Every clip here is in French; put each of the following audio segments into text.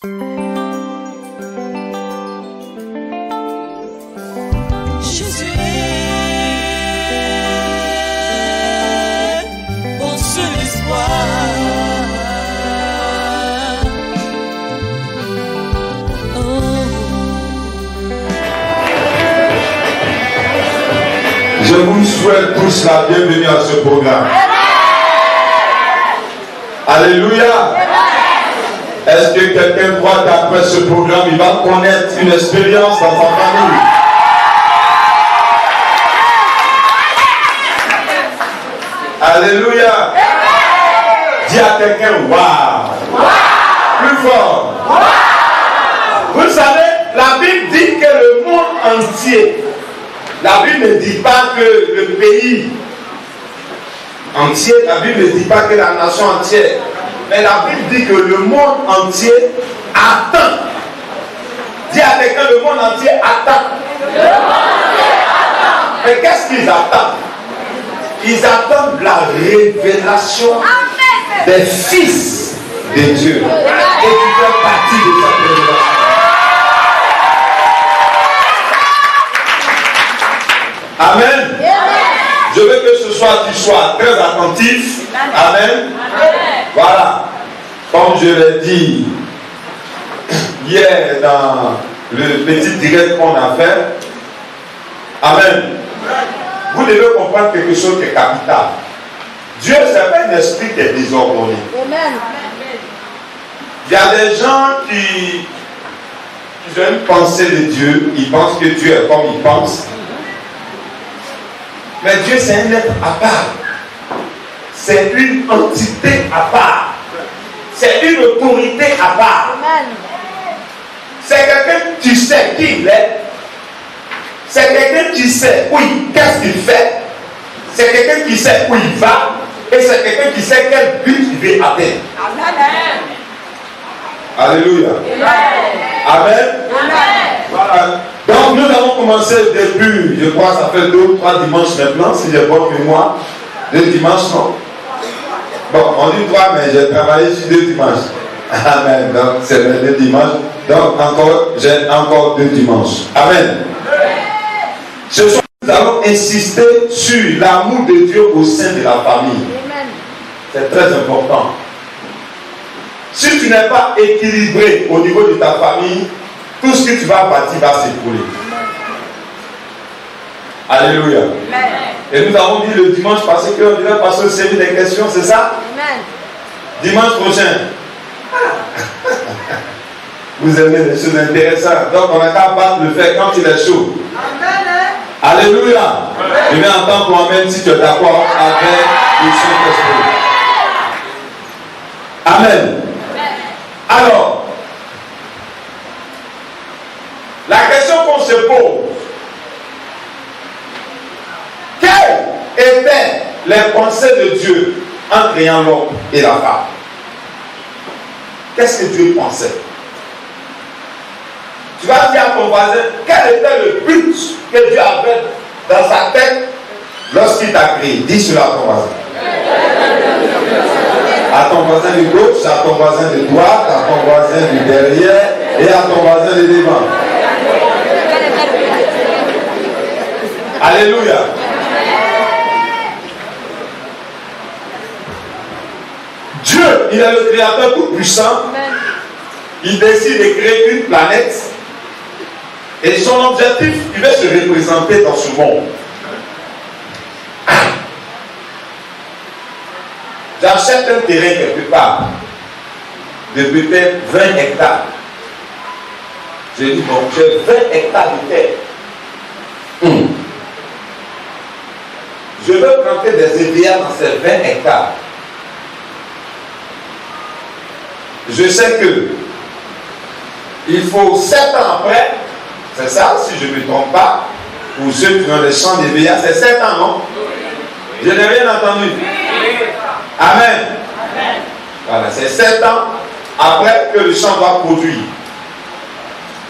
Jésus est mon seul espoir. Je vous souhaite tous la bienvenue à ce programme. Alléluia. Est-ce que quelqu'un croit qu'après ce programme, il va connaître une expérience dans sa famille? Alléluia. Dis à quelqu'un, waouh. Plus fort. Vous savez, la Bible dit que le monde entier, la Bible ne dit pas que le pays entier, la Bible ne dit pas que la nation entière, mais la Bible dit que le monde entier attend. Dis à quelqu'un, le monde entier attend. Le monde entier attend. Mais qu'est-ce qu'ils attendent? Ils attendent la révélation des fils de Dieu. Et tu fais partie de cette révélation. Amen. Je veux que ce soir tu sois très attentif. Amen. Voilà. Comme je l'ai dit hier dans le petit direct qu'on a fait. Amen. Vous devez comprendre quelque chose qui est capital. Dieu, ce n'est pas un esprit qui est désordonné. Il y a des gens qui ont une pensée de Dieu. Ils pensent que Dieu est comme ils pensent. Mais Dieu, c'est un être à part. C'est une entité à part. C'est une autorité à part. C'est quelqu'un qui sait qui il est. C'est quelqu'un qui sait qu'est-ce qu'il fait. C'est quelqu'un qui sait où il va. Et c'est quelqu'un qui sait quel but il veut atteindre. Amen. Alléluia. Amen. Voilà. Donc nous avons commencé depuis, je crois, ça fait 2 ou 3 dimanches maintenant, si j'ai bonne mémoire. 2 dimanches, non? Bon, on dit 3, mais j'ai travaillé sur 2 dimanches. Amen. Donc c'est les 2 dimanches. Donc j'ai encore 2 dimanches. Amen. Ce soir, nous allons insister sur l'amour de Dieu au sein de la famille. C'est très important. Si tu n'es pas équilibré au niveau de ta famille, tout ce que tu vas bâtir va s'écrouler. Alléluia. Amen. Et nous avons dit le dimanche passé qu'on devait passer au série des questions, c'est ça? Amen. Dimanche prochain. Vous aimez les choses intéressantes. Donc on n'a qu'à battre le fait quand il est chaud. Amen. Alléluia. Je vais entendre pour Amen si tu es d'accord avec le Saint-Esprit. Amen. Alors, la question qu'on se pose, quelles étaient les pensées de Dieu en créant l'homme et la femme? Qu'est-ce que Dieu pensait? Tu vas dire à ton voisin, quel était le but que Dieu avait dans sa tête lorsqu'il t'a créé? Dis cela à ton voisin. À ton voisin de gauche, à ton voisin de droite, à ton voisin du derrière et à ton voisin de devant. Alléluia. Dieu, il est le créateur tout puissant. Il décide de créer une planète. Et son objectif, il va se représenter dans ce monde. J'achète un terrain quelque part de peut-être 20 hectares. Je dis, bon, j'ai 20 hectares de terre. Je veux planter des EVA dans ces 20 hectares. Je sais que il faut 7 ans après, c'est ça, si je ne me trompe pas, pour ceux qui ont des champs d'EVA, c'est 7 ans, non? Je n'ai rien entendu. Amen. Voilà, c'est 7 ans après que le champ doit produire.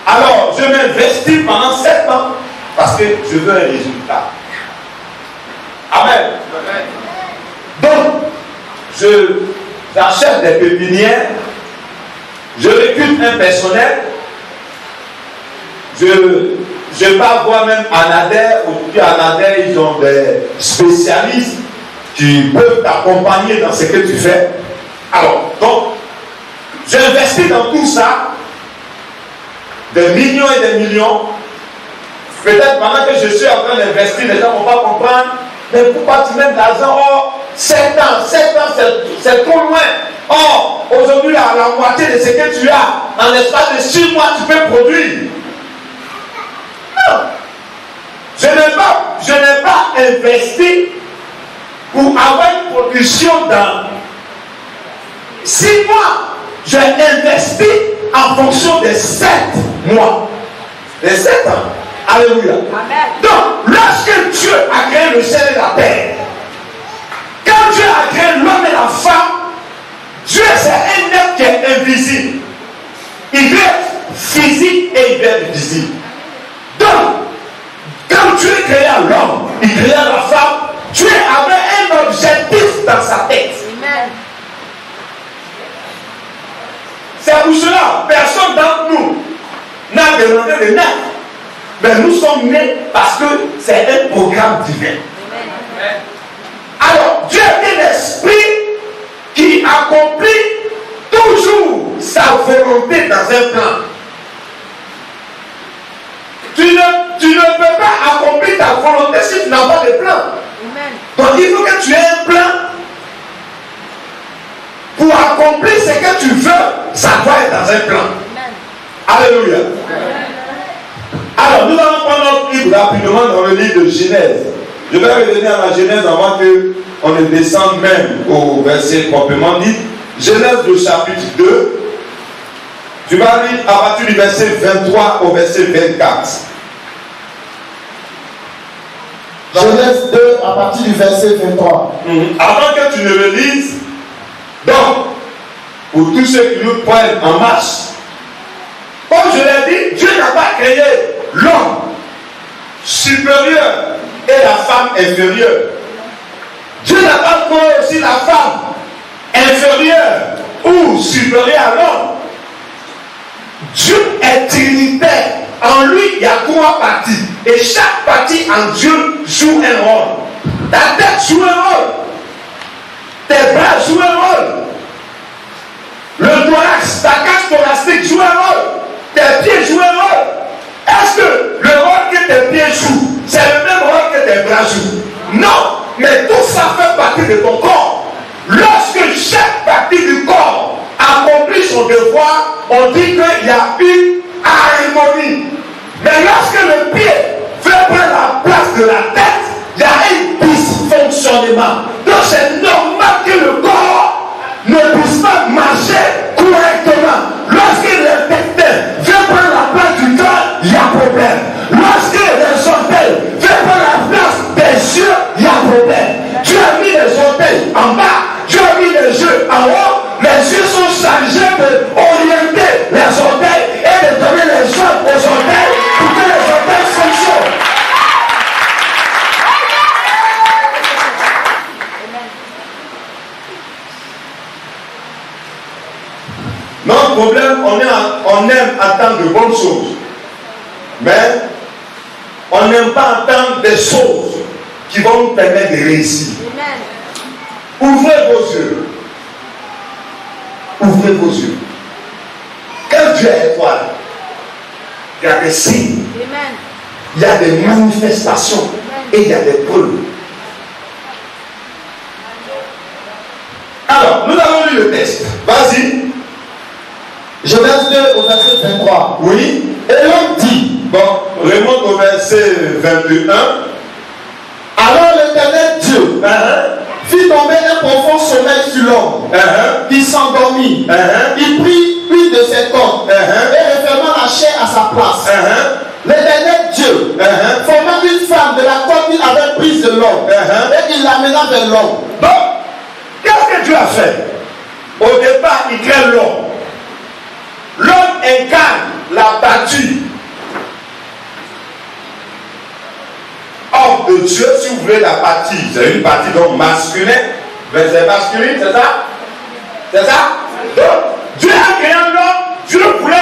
Alors, je m'investis pendant 7 ans parce que je veux un résultat. Amen. Donc, j'achète des pépinières, je récupère impersonnel. Je vais voir même Anader, aujourd'hui Anader, ils ont des spécialistes qui peuvent t'accompagner dans ce que tu fais. Alors, donc, j'ai investi dans tout ça, des millions et des millions. Peut-être pendant que je suis en train d'investir, les gens ne vont pas comprendre. Mais pourquoi tu mets de l'argent? Oh, 7 ans, c'est trop loin. Oh, aujourd'hui, la moitié de ce que tu as, en l'espace de 6 mois, tu peux produire. Non. Je n'ai pas investi pour avoir une production dans 6 mois. J'ai investi en fonction des 7 mois. Les 7 ans. Alléluia. Amen. Donc, lorsque Dieu a créé le ciel et la terre, quand Dieu a créé l'homme et la femme, Dieu c'est un être qui est invisible. Il veut être physique et il veut être visible. Donc, quand Dieu créa l'homme, il créa la femme, Dieu avait un objectif dans sa tête. Amen. C'est pour cela, personne d'entre nous n'a demandé de naître. Mais nous sommes nés parce que c'est un programme divin. Amen. Alors, Dieu est un esprit qui accomplit toujours sa volonté dans un plan. Tu ne peux pas accomplir ta volonté si tu n'as pas de plan. Amen. Donc il faut que tu aies un plan pour accomplir ce que tu veux. Ça doit être dans un plan. Amen. Alléluia. Amen. Alors nous allons prendre notre livre rapidement dans le livre de Genèse. Je vais revenir à la Genèse avant qu'on ne descende même au verset proprement dit. Genèse le chapitre 2. Tu vas lire à partir du verset 23 au verset 24. Genèse 2 à partir du verset 23. Avant que tu ne le lises, donc, pour tous ceux qui nous prennent en marche, comme je l'ai dit, Dieu n'a pas créé l'homme supérieur et la femme inférieure. Dieu n'a pas créé aussi la femme inférieure ou supérieure à l'homme. Dieu est trinitaire. En lui, il y a 3 parties. Et chaque partie en Dieu joue un rôle. Ta tête joue un rôle. Tes bras jouent un rôle. Le thorax, ta cage thoracique joue un rôle. Tes pieds jouent un rôle. Est-ce que le rôle que tes pieds jouent, c'est le même rôle que tes bras jouent? Non. Mais tout ça fait partie de ton corps. Lorsque chaque partie du corps accomplit son devoir, on dit qu'il y a une harmonie. Mais lorsque le pied veut prendre la place de la tête, il y a un dysfonctionnement. Donc c'est normal que le corps ne puisse pas marcher correctement. Lorsque l'intestin veut prendre la place du cœur, il y a problème. Lorsque les orteils veulent prendre la place des yeux, il y a problème. Dieu a mis les orteils en bas, Dieu a mis les yeux en haut. Les yeux sont chargés d'orienter les orteils et de donner les ordres aux orteils pour que les orteils fonctionnent. Notre problème, on aime attendre de bonnes choses, mais on n'aime pas entendre des choses qui vont nous permettre de réussir. Amen. Ouvrez vos yeux. Ouvrez vos yeux. Quand Dieu est étoile, il y a des signes. Amen. Il y a des manifestations. Amen. Et il y a des preuves. Alors, nous avons lu le texte. Vas-y. Genèse 2 au verset 23. Oui. Et l'homme dit. Bon, remonte au verset 21. Alors l'Éternel Dieu fit tomber un profond sommeil sur l'homme. Il s'endormit. Il prit une de ses cordes et refermant la chair à sa place. L'Éternel Dieu forma une femme de la corde qu'il avait prise de l'homme et il l'amena vers l'homme. Donc, qu'est-ce que Dieu a fait? Au départ, il crée l'homme. L'homme incarne la partie homme de Dieu. Si vous voulez la partie, c'est une partie donc masculine, mais c'est masculine, c'est ça? C'est ça? Donc, Dieu a créé l'homme, Dieu voulait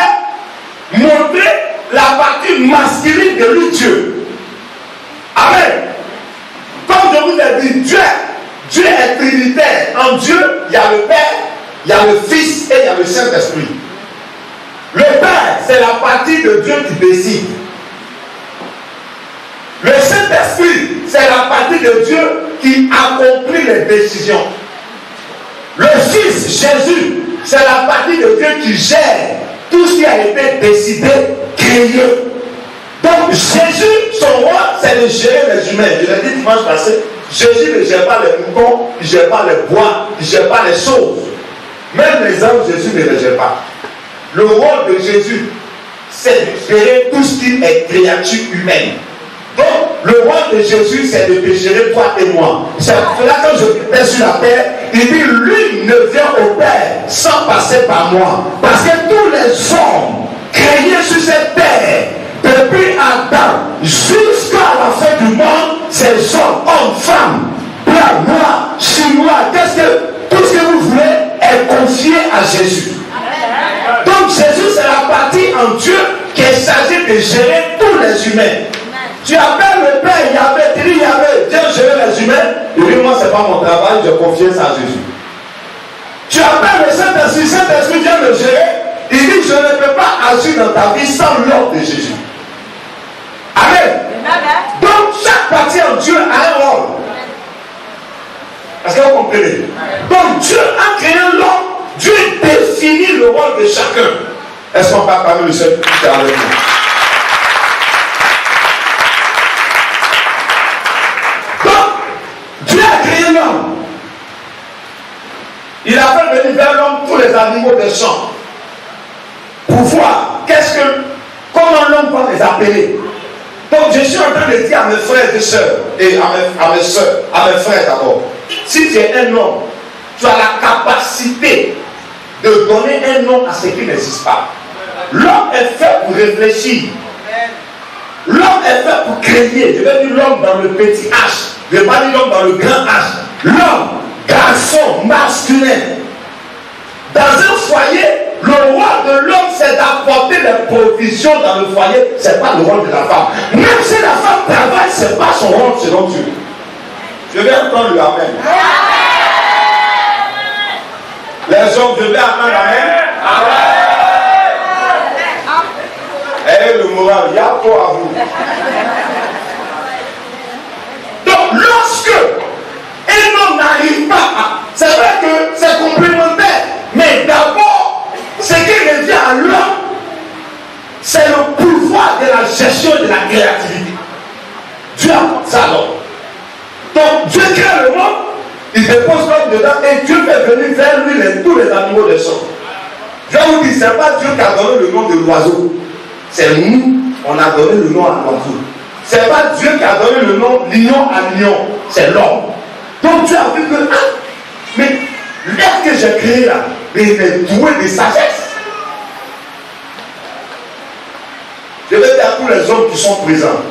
il y a le Fils et il y a le Saint-Esprit. Le Père, c'est la partie de Dieu qui décide. Le Saint-Esprit, c'est la partie de Dieu qui accomplit les décisions. Le Fils, Jésus, c'est la partie de Dieu qui gère tout ce qui a été décidé, créé. Donc Jésus, son rôle, c'est de gérer les humains. Je l'ai dit dimanche passé, Jésus ne gère pas les moutons, il ne gère pas les bois, il ne gère pas les choses. Même les hommes, Jésus ne les gère pas. Le rôle de Jésus, c'est de gérer tout ce qui est créature humaine. Donc, le rôle de Jésus, c'est de te gérer toi et moi. C'est pour cela que quand je vais sur la terre, il dit, lui ne vient au Père sans passer par moi. Parce que tous les hommes créés sur cette terre, depuis Adam jusqu'à la fin du monde, ces hommes, femmes, blancs, noirs, chinois, tout ce que vous voulez est confié à Jésus. Donc Jésus, c'est la partie en Dieu qui est chargée de gérer tous les humains. Tu appelles le Père, tu dis Yahvé, viens gérer les humains. Il dit, moi, ce n'est pas mon travail, je confie ça à Jésus. Tu appelles le Saint-Esprit, Saint-Esprit vient le gérer. Il dit, je ne peux pas agir dans ta vie sans l'ordre de Jésus. Amen. Donc, chaque partie en Dieu a un rôle. Est-ce que vous comprenez? Donc, Dieu a créé l'homme. Dieu définit le rôle de chacun. Est-ce qu'on parle parmi le seul qui est avec nous? Donc, Dieu a créé l'homme. Il a fait venir vers l'homme tous les animaux des champs pour voir comment l'homme va les appeler. Donc, je suis en train de dire à mes frères et sœurs, et à mes soeurs, à mes frères d'abord, si tu es un homme, tu as la capacité de donner un nom à ce qui n'existe pas. L'homme est fait pour réfléchir. L'homme est fait pour créer. Je vais dire l'homme dans le petit H. Je ne vais pas dire l'homme dans le grand H. L'homme, garçon, masculin. Dans un foyer, le rôle de l'homme, c'est d'apporter les provisions dans le foyer. Ce n'est pas le rôle de la femme. Même si la femme travaille, ce n'est pas son rôle selon Dieu. Je vais entendre le amen. Les hommes, je vais entendre amen. Et le moral, il y a quoi à vous. Donc, lorsque un homme n'arrive pas à... C'est vrai que c'est complémentaire, mais d'abord, ce qui revient à l'homme, c'est le pouvoir de la gestion de la créativité. Dieu apporte ça alors. Donc, Dieu crée le monde, il dépose l'homme dedans et Dieu fait venir vers lui tous les animaux des champs. Je vous dis, ce n'est pas Dieu qui a donné le nom de l'oiseau. C'est nous, on a donné le nom à l'oiseau. Ce n'est pas Dieu qui a donné le nom lion à lion, c'est l'homme. Donc Dieu a vu que, mais l'être que j'ai créé là, il est doué de sagesse. Je vais dire à tous les hommes qui sont présents,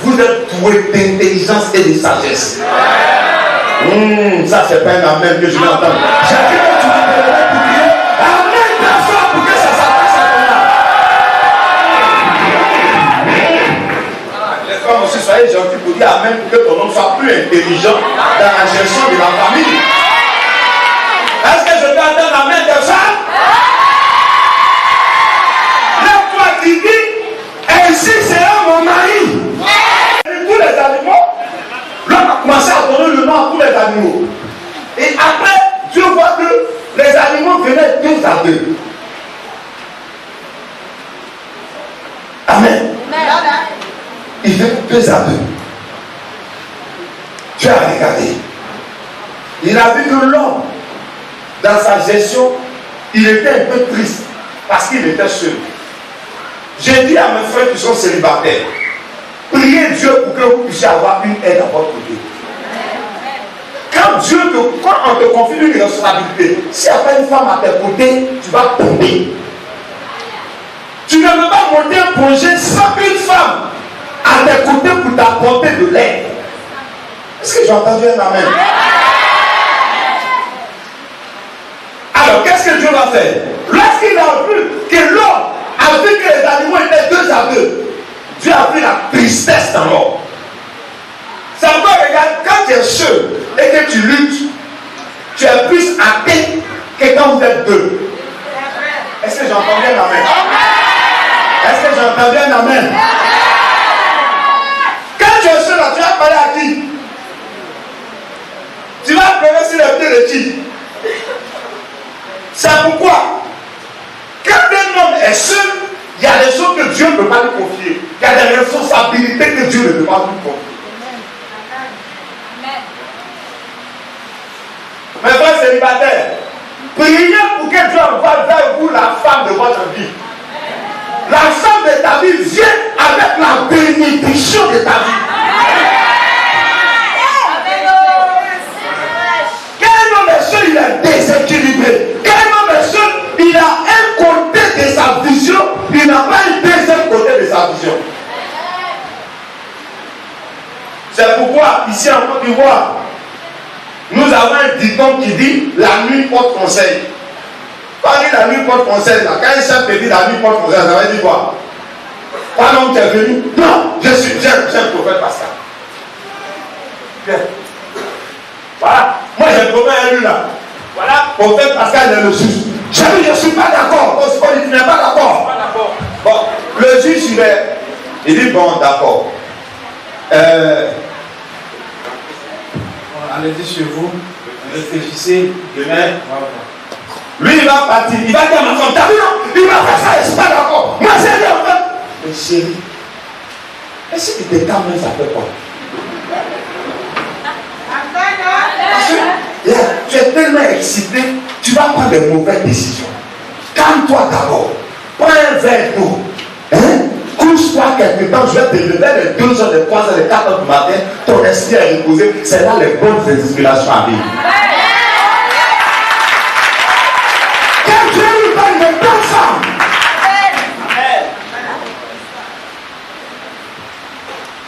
vous êtes doués d'intelligence et de sagesse. Ça, c'est pas un amen que je vais entendre. J'ai vu que tu vas te lever pour crier amen très fort pour que ça s'appelle ça. Les femmes aussi, soyez gentils pour dire amen pour que ton homme soit plus intelligent dans la gestion de la famille. Est-ce que je peux entendre amen des femmes? Lève-toi qui dit ainsi sera mon mari. Tous les animaux, l'homme a commencé à donner le nom à tous les animaux. Et après, Dieu voit que les animaux venaient deux à deux. Amen. Ils venaient deux à deux. Dieu a regardé. Il a vu que l'homme, dans sa gestion, il était un peu triste parce qu'il était seul. J'ai dit à mes frères qui sont célibataires, priez Dieu pour que vous puissiez avoir une aide à votre côté. Quand on te confie une responsabilité, s'il n'y a pas une femme à tes côtés, tu vas tomber. Tu ne peux pas monter un projet sans une femme à tes côtés pour t'apporter de l'aide. Est-ce que j'ai entendu un amen? Alors, qu'est-ce que Dieu va faire? Lorsqu'il a vu que l'homme a vu que les animaux étaient deux à deux, Dieu a vu la tristesse dans l'homme. Ça me regarde, quand tu es seul et que tu luttes, tu es plus athée que quand vous êtes deux. Est-ce que j'entends bien amen? Est-ce que j'entends bien amen? Quand tu es seul là, tu vas parler à qui? Tu vas pleurer sur les pieds de qui? C'est pourquoi, quand un homme est seul, il y a des choses que Dieu ne peut pas lui confier. Il y a des responsabilités que Dieu ne peut pas lui confier. Mes frères célibataires, priez pour que Dieu envoie vers vous la femme de votre vie. La femme de ta vie vient avec la bénédiction de ta vie. Quand un homme est seul, il est déséquilibré. Quand un homme est seul, il a un côté de sa vision, il n'a pas un deuxième côté de sa vision. C'est pourquoi, ici en Côte d'Ivoire, nous avons un dicton qui dit la nuit porte conseil. Quand on dit la nuit porte conseil, là, quand un chef te dit la nuit porte conseil, ça veut dire quoi? Quand l'homme est venu, non, j'ai un prophète Pascal. Bien. Voilà, moi j'ai un prophète élu là. Voilà, prophète Pascal est le juge. J'ai dit, je ne suis pas d'accord. Tu n'es pas d'accord. Bon, le juge il dit bon, d'accord. Allez-y chez vous, réfléchissez, demain. Lui, il va partir, il va dire à ma femme, t'as vu non? Il va faire ça, je ne suis pas d'accord. Moi, j'ai dit en fait. Mais chérie, est-ce que tu te calmes, ça fait quoi? Parce que là, tu es tellement excité, tu vas prendre de mauvaises décisions. Calme-toi d'abord. Prends un verre d'eau. Couche-toi quelque temps, je vais te lever les 2 heures, les 3 heures, les 4 heures du matin, ton esprit est reposé, c'est là les bonnes inspirations arrivent. Que Dieu lui donne de bonnes femmes.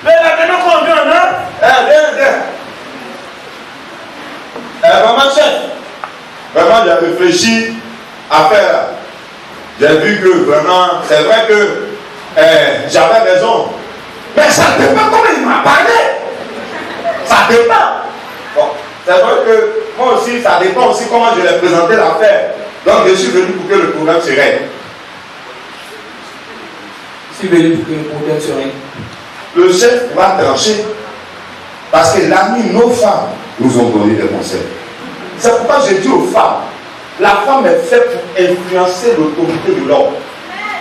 Mais maintenant qu'on vient, viens. Maman chef, vraiment j'ai réfléchi à faire. J'ai vu que vraiment, c'est vrai que j'avais raison. Mais ça dépend comment il m'a parlé. Ça dépend. Bon, c'est vrai que moi aussi, ça dépend aussi comment je l'ai présenté l'affaire. Donc je suis venu pour que le problème se règle. Je suis venu pour que le problème se règle. Le chef va trancher. Parce que la nuit, nos femmes nous ont donné des conseils. C'est pourquoi je dis aux femmes, la femme est faite pour influencer l'autorité de l'homme.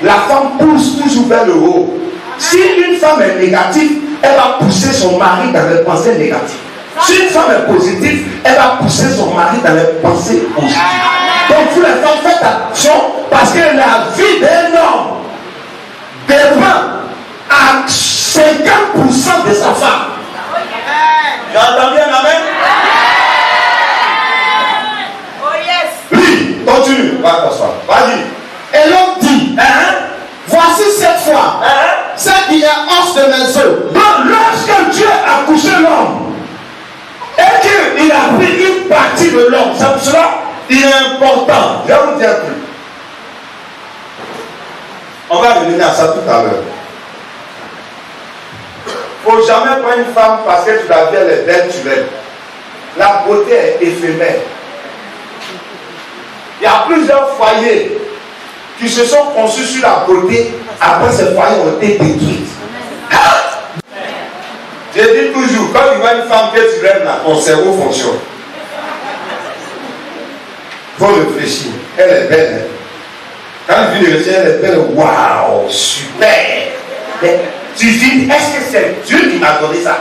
La femme pousse toujours vers le haut. Si une femme est négative, elle va pousser son mari dans les pensées négatives. Si une femme est positive, elle va pousser son mari dans les pensées positives. Donc vous les femmes, faites attention parce que la vie d'un homme dépend à 50% de sa femme. J'entends bien, amen? Oh yes. Oui, continue. Va t'asseoir. Vas-y. Et l'homme dit, voici cette fois, celle qui est hors de mes os. Donc, lorsque Dieu a couché l'homme et qu'il a pris une partie de l'homme, c'est pour cela il est important. Je vais vous dire plus. On va revenir à ça tout à l'heure. Il ne faut jamais prendre une femme parce que tu la vois, elle est belle, tu l'aimes. La beauté est éphémère. Il y a plusieurs foyers qui se sont conçus sur la beauté, après ces foyers ont été détruits. Je dis toujours, quand tu vois une femme que tu aimes là, ton cerveau fonctionne. Il faut réfléchir. Elle est belle. Quand tu vis le ciel, elle est belle. Waouh, super. Mais tu dis, est-ce que c'est Dieu qui m'a donné ça?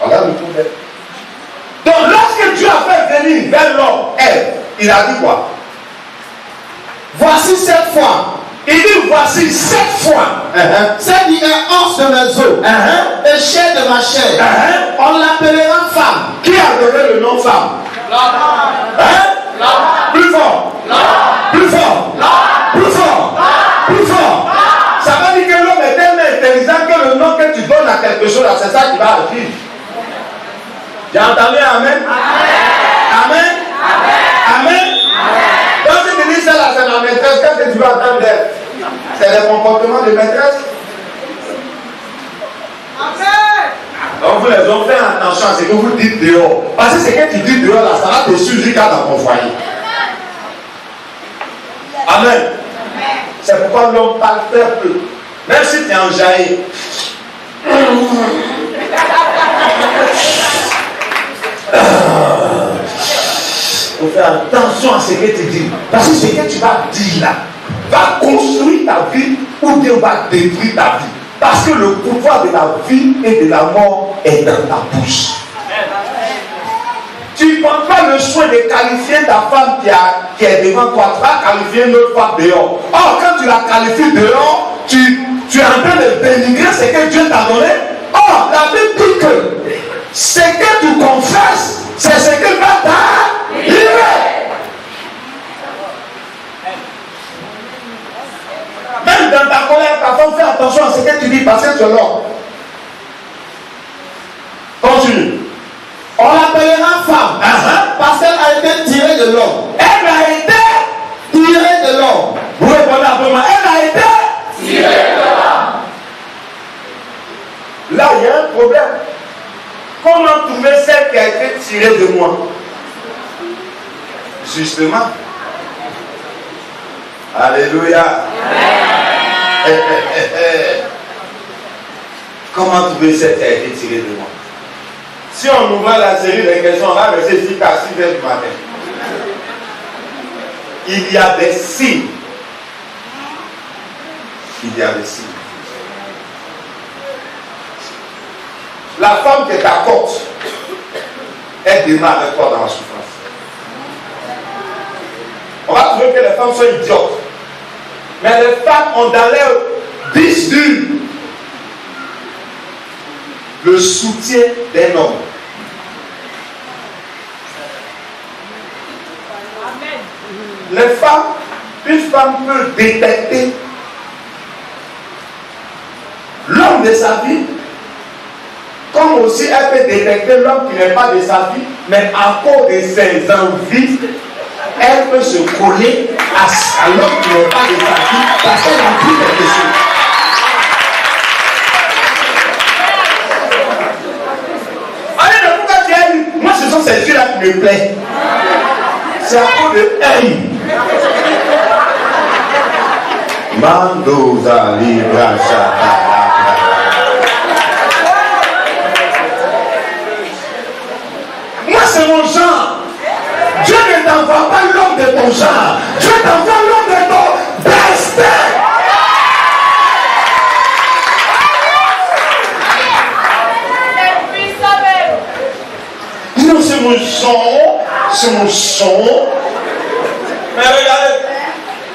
Voilà le problème. Donc lorsque Dieu a fait venir vers l'homme, elle, il a dit quoi? Voici cette fois, Il dit voici 7 fois. celle qui est hors de mes os et chair de ma chair. On l'appellera femme. Qui a donné le nom femme? Plus fort. Plus fort. Plus fort. Plus fort. Ça veut dire que l'homme est tellement intelligent que le nom que tu donnes à quelque chose, c'est ça qui va agir. J'ai entendu amen? Amen? Amen? Donc si tu dis ça là, c'est ma maîtresse, qu'est-ce que tu vas entendre d'elle? C'est le comportement de maîtresse. Donc vous les hommes, faites attention à ce que vous dites dehors. Parce que ce que tu dis dehors, là, ça va te suivre jusqu'à dans ton foyer. Amen. C'est pourquoi l'homme parle très peu. Même si tu es enjaillé. Il faut faire attention à ce que tu dis. Parce que ce que tu vas dire là va construire ta vie ou bien va détruire ta vie. Parce que le pouvoir de la vie et de la mort est dans ta bouche. Tu ne prends pas le soin de qualifier ta femme qui est devant toi. Tu vas qualifier une autre femme dehors. Or, quand tu la qualifies dehors, tu es en train de dénigrer ce que Dieu t'a donné. Or, la Bible dit que ce que tu confesses, c'est ce que va t'arriver. Même dans ta colère, ta femme, fais attention à ce que tu dis parce que tu es l'homme. Continue. On l'appellera femme parce qu'elle a été tirée de l'homme. Elle a été Tirée de l'homme. Vous répondez un peu mal. Elle a été tirée de l'homme. Là, il y a un problème. Comment trouver celle qui a été tirée de moi? Justement. Alléluia. Comment trouver celle qui a été tirée de moi? Si on ouvre la série des questions, on va rester jusqu'à 6 h du matin. Il y a des signes. Il y a des signes. La femme qui est à côte, elle démarre avec toi dans la souffrance. On va trouver que les femmes sont idiotes. Mais les femmes ont dans leur disque le soutien d'un homme. Les femmes, une femme peut détecter l'homme de sa vie, comme aussi elle peut détecter l'homme qui n'est pas de sa vie, mais à cause de ses envies, elle peut se coller à l'homme qui n'est pas de sa vie parce qu'elle a pris quelque chose. Allez, pourquoi tu as eu? Moi, ce sont ces yeux-là qui me plaisent. C'est à cause de elle. Mandoza libra moi, c'est mon genre. Dieu ne t'envoie pas l'homme de ton genre. Dieu t'envoie l'homme de ton destin. Non, c'est mon son. C'est mon son. Mais regardez,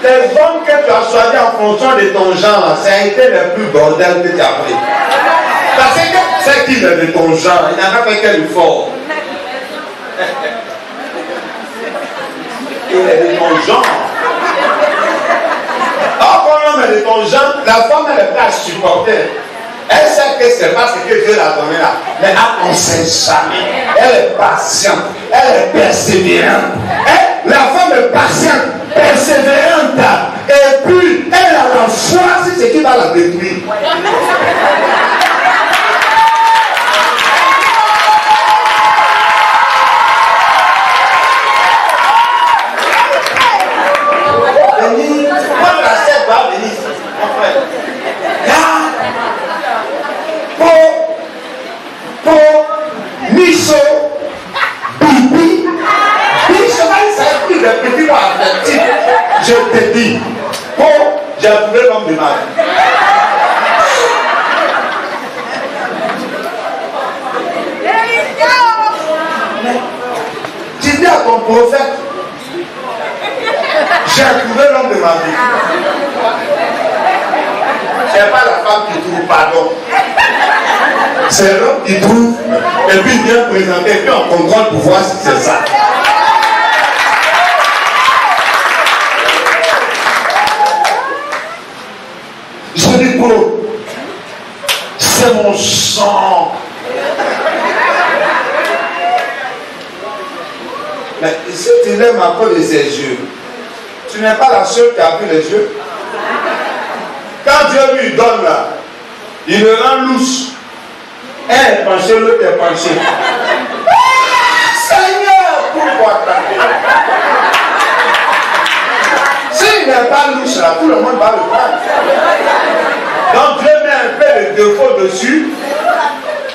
les hommes que tu as choisis en fonction de ton genre, ça a été le plus bordel que tu as pris. Parce que c'est qu'il est de ton genre, il n'a pas fait quel effort. Il est de ton genre. Or, quand l'homme est de ton genre, la femme elle est prête à supporter. Elle sait que c'est pas ce que Dieu l'a donné là. Mais on ne sait jamais. Elle est patiente. Elle est persévérante. La femme est patiente, persévérante. Et puis, elle a la foi sur ce qui va la détruire. Quand la sève va venir, mon frère, Miso, Bibi, Biso, ça pris des petits mots affectifs. Je te dis, j'ai trouvé l'homme de ma vie. Tu dis à ton prophète, j'ai trouvé l'homme de ma vie. C'est pas la femme qui trouve pardon. C'est l'homme qui trouve et puis il vient présenter et puis on contrôle pour voir si c'est ça. Je dis pour c'est mon sang. Mais si tu l'aimes à cause de ses yeux, tu n'es pas la seule qui a vu les yeux. Quand Dieu lui donne là, il le rend louche. Un est penché, l'autre est penché. Seigneur, pourquoi s'il n'est pas louche là, tout le monde va le prendre. Donc Dieu met un peu de défaut dessus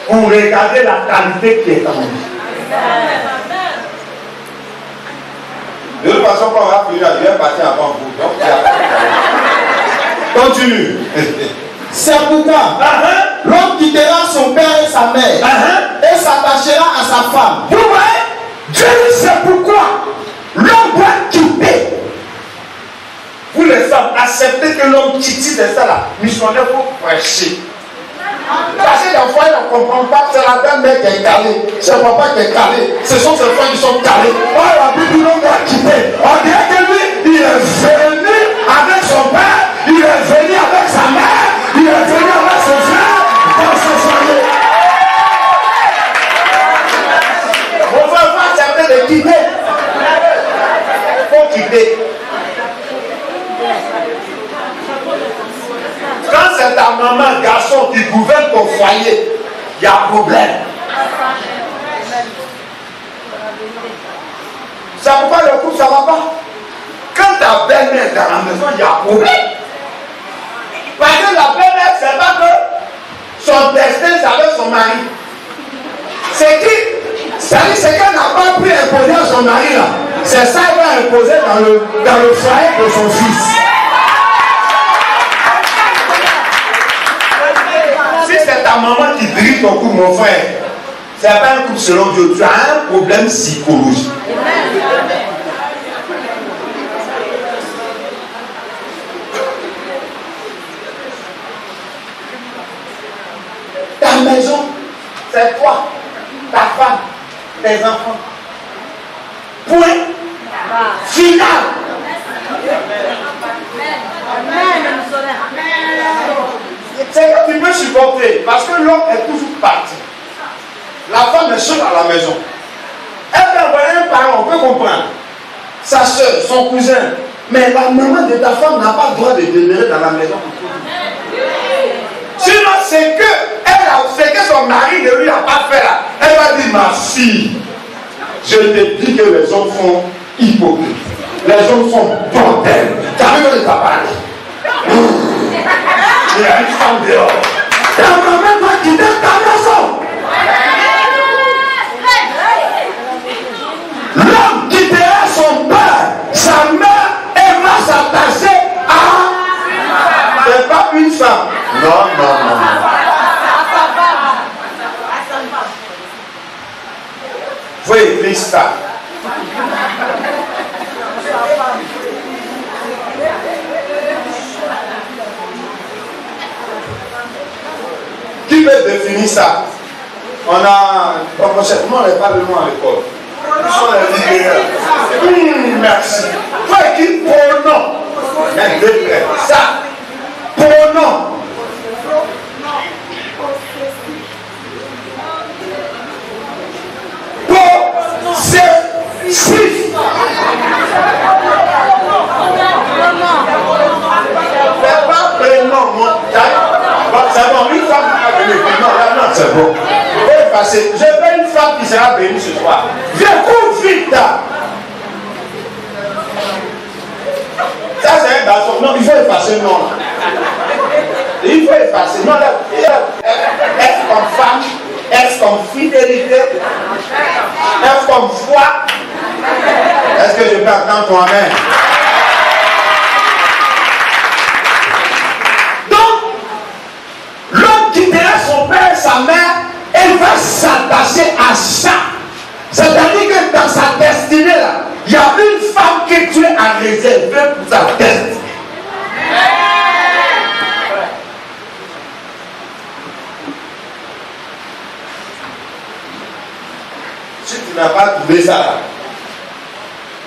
pour regarder la qualité qui est en lui. De toute façon, quand on va finir, je vais partir avant vous. Donc, continue. C'est pourquoi l'homme quittera son père et sa mère et s'attachera à sa femme. Vous voyez, Dieu dit c'est pourquoi l'homme doit quitter. Vous les femmes, acceptez que l'homme quitte c'est ça là. Missionnaire pour prêcher. Parce que des fois, ils ne comprennent pas que c'est la belle-mère qui est calée, c'est le papa qui est calé, ce sont ses frères qui sont calés. Oh, la Bible, l'homme doit quitter. On dirait que lui, il est venu avec son père, il est venu avec sa mère, il est venu avec son frère dans son foyer. On ne veut pas accepter de quitter. Il faut quitter. Quand c'est ta maman, garçon, qui gouverne ton foyer, il y a problème. C'est pourquoi le couple, ça ne va pas. Quand ta belle-mère est dans la maison, il y a problème. Parce que la belle-mère, c'est pas que son destin, c'est avec son mari. C'est qu'elle n'a pas pu imposer à son mari là. C'est ça qu'elle va imposer dans le foyer de son fils. Si c'est ta maman qui dirige ton couple, mon frère, c'est pas un couple selon Dieu. Tu as un problème psychologique. Ta maison, c'est toi, ta femme, tes enfants. Point final. C'est que tu peux supporter parce que l'homme est toujours parti. La femme est seule à la maison. Elle peut envoyer un parent, on peut comprendre. Sa soeur, son cousin. Mais la maman de ta femme n'a pas le droit de demeurer dans la maison. Sinon, c'est que son mari ne lui a pas fait là. Elle va dire, ma fille, je te dis que les hommes sont hypocrites. Les hommes sont bordels. Tu as vu de ta parole. Il y a une femme dehors. Ta maman va quitter ta maison. L'homme quittera son père, sa mère, et va s'attacher à. C'est pas une femme. Non. Vous écrire ça. Qui peut définir ça? On a. Comment on n'est pas le nom à l'école? Ils sont les libéraux. Merci. Toi qui pronom. Ça. Pronom. Possessif. C'est pas prénom, mon c'est bon, une femme qui va venir. Non, c'est bon. Il faut effacer. Je veux une femme qui sera bénie ce soir. Viens, cours vite. Ça, c'est un garçon. Non, il faut effacer. Non. Il faut effacer. Non, là, F comme femme, F comme fidélité, F comme foi. Est-ce que je peux attendre ton amen? Quittera son père et sa mère, elle va s'attacher à ça. C'est-à-dire que dans sa destinée là, il y a une femme que Dieu a réservée pour sa destinée. Si tu n'as pas trouvé ça là,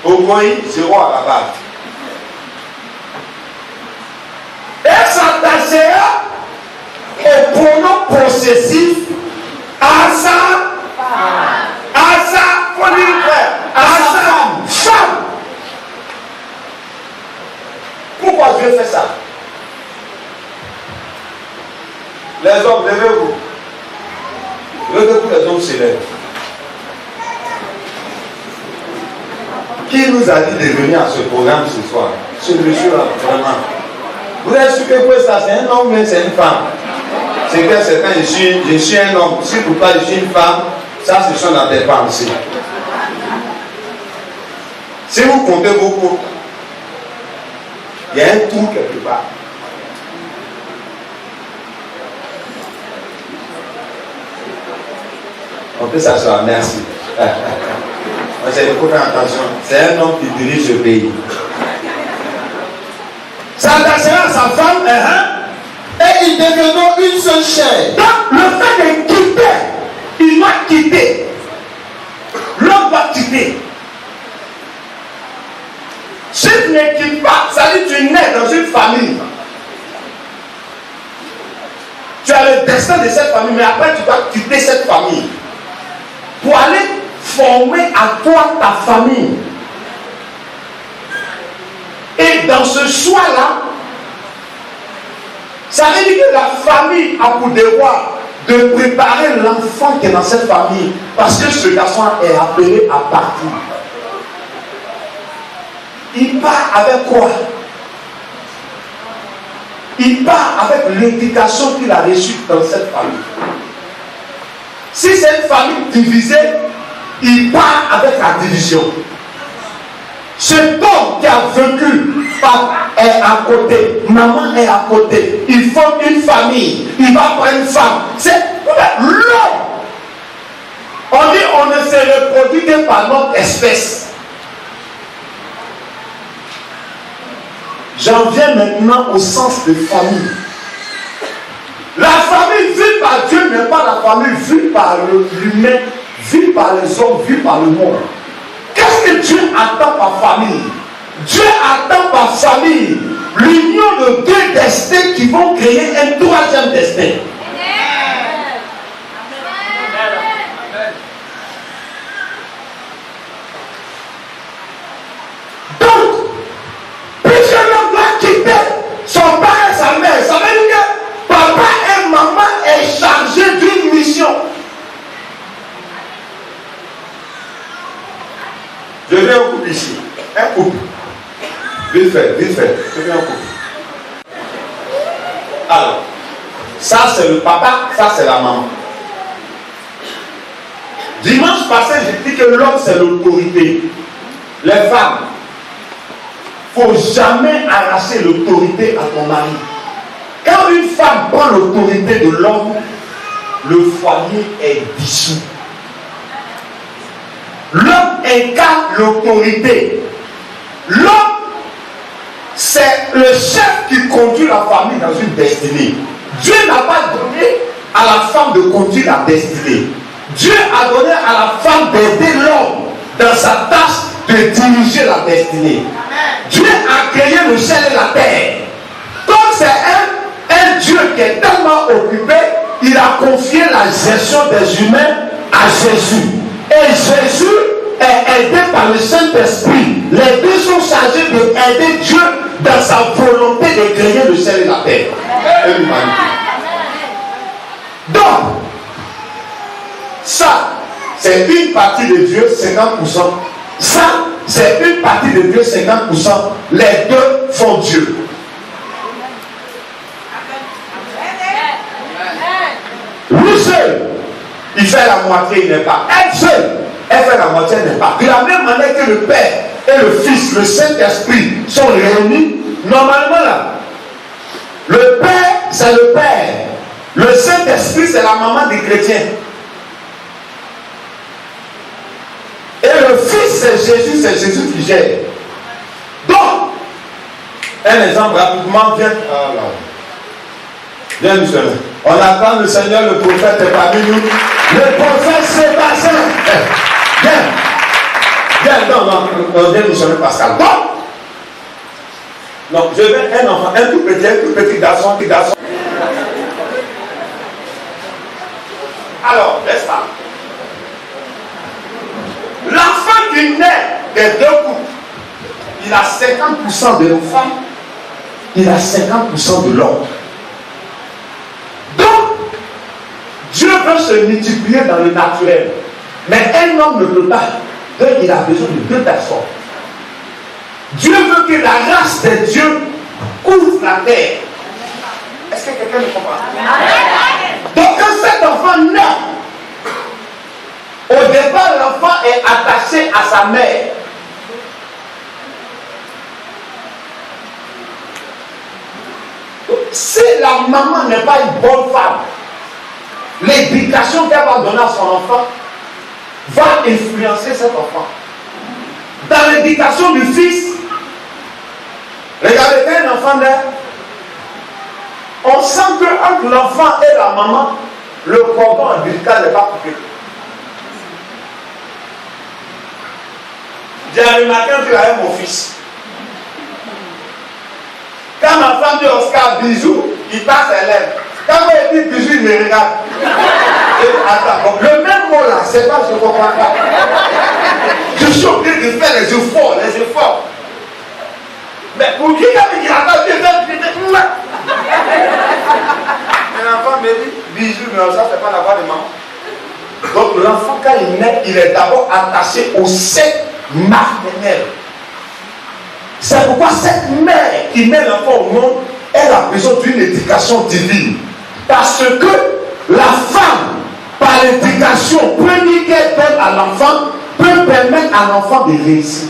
au moins 0 à la base. Elle s'attachera au pronom possessif à sa femme. Pourquoi Dieu fait ça? Les hommes, levez-vous. L'autre coup, les hommes s'élèvent. Qui nous a dit de venir à ce programme ce soir? Ce monsieur-là, vraiment. Vous avez su que ça, c'est un homme, mais c'est une femme. C'est que certains, je suis un homme. Si pour toi, je suis une femme, ça, ce sont dans tes pensées. Si vous comptez beaucoup, il y a un trou quelque part. On peut s'asseoir, merci. J'ai beaucoup d'attention. C'est un homme qui dirige le pays. S'attachera à sa femme, et ils deviendront une seule chair. Donc, le fait de quitter, il doit quitter. L'homme doit quitter. Si tu ne quittes pas, ça veut dire que tu nais dans une famille. Tu as le destin de cette famille, mais après tu dois quitter cette famille pour aller former à toi ta famille. Et dans ce choix-là, ça veut dire que la famille a pour devoir de préparer l'enfant qui est dans cette famille, parce que ce garçon est appelé à partir. Il part avec quoi? Il part avec l'éducation qu'il a reçue dans cette famille. Si c'est une famille divisée, il part avec la division. Cet homme qui a vécu, papa est à côté, maman est à côté, il forme une famille, il va prendre une femme. C'est l'homme. On dit on ne se reproduit que par notre espèce. J'en viens maintenant au sens de famille. La famille vue par Dieu n'est pas la famille vue par l'humain, vue par les hommes, vue par le monde. Qu'est-ce que Dieu attend par famille? Dieu attend par famille l'union de deux destins qui vont créer un troisième destin. Donc, puisque l'homme doit quitter son père et sa mère, ça veut dire que papa et maman est chargé d'une mission. Je viens au couple ici. Un couple. Vite fait, vite fait. Je viens au couple. Alors, ça c'est le papa, ça c'est la maman. Dimanche passé, j'ai dit que l'homme c'est l'autorité. Les femmes, il ne faut jamais arracher l'autorité à ton mari. Quand une femme prend l'autorité de l'homme, le foyer est dissous. L'homme incarne l'autorité. L'homme, c'est le chef qui conduit la famille dans une destinée. Dieu n'a pas donné à la femme de conduire la destinée. Dieu a donné à la femme d'aider l'homme dans sa tâche de diriger la destinée. Dieu a créé le ciel et la terre. Comme c'est un Dieu qui est tellement occupé, il a confié la gestion des humains à Jésus. Et Jésus est aidé par le Saint-Esprit. Les deux sont chargés d'aider Dieu dans sa volonté de créer le ciel et la terre. Et l'humanité. Donc, ça, c'est une partie de Dieu, 50%. Ça, c'est une partie de Dieu, 50%. Les deux font Dieu. Lui seul, il fait la moitié, il n'est pas. Elle seule, elle fait la moitié, elle n'est pas. De la même manière que le Père et le Fils, le Saint-Esprit sont réunis, normalement là, le Père, c'est le Père. Le Saint-Esprit, c'est la maman des chrétiens. Et le Fils, c'est Jésus qui gère. Donc, un exemple rapidement, viens nous donner. On attend le Seigneur, le prophète est parmi nous. Le prophète Sébastien. Viens, non, viens nous sonner Pascal. Donc, je veux un enfant, un tout petit garçon, Alors, laisse pas. L'enfant qui naît des deux couples, il a 50% de la femme, il a 50% de l'homme. Donc, Dieu veut se multiplier dans le naturel. Mais un homme ne peut pas. Donc il a besoin de deux personnes. Dieu veut que la race de Dieu couvre la terre. Est-ce que quelqu'un me comprend? Donc quand cet enfant naît, au départ l'enfant est attaché à sa mère. Si la maman n'est pas une bonne femme, l'éducation qu'elle va donner à son enfant va influencer cet enfant. Dans l'éducation du fils, regardez, quand un enfant naît, on sent que entre l'enfant et la maman, le cordon ombilical n'est pas coupé. J'ai remarqué un truc avec mon fils. Quand ma femme dit Oscar bisous, il passe ses lèvres. Quand elle dit bisous, il me regarde. Et attends, donc, le même mot là, c'est pas, je ne comprends pas. Je suis obligé de faire les efforts. Mais pour qui quand il attend, je vais l'enfant me dit bisous, mais ça, c'est pas la voix de maman. Donc l'enfant, quand il naît, il est d'abord attaché au sein maternel. C'est pourquoi cette mère qui met l'enfant au monde, elle a besoin d'une éducation divine. Parce que la femme, par l'éducation première qu'elle donne à l'enfant, peut permettre à l'enfant de réussir.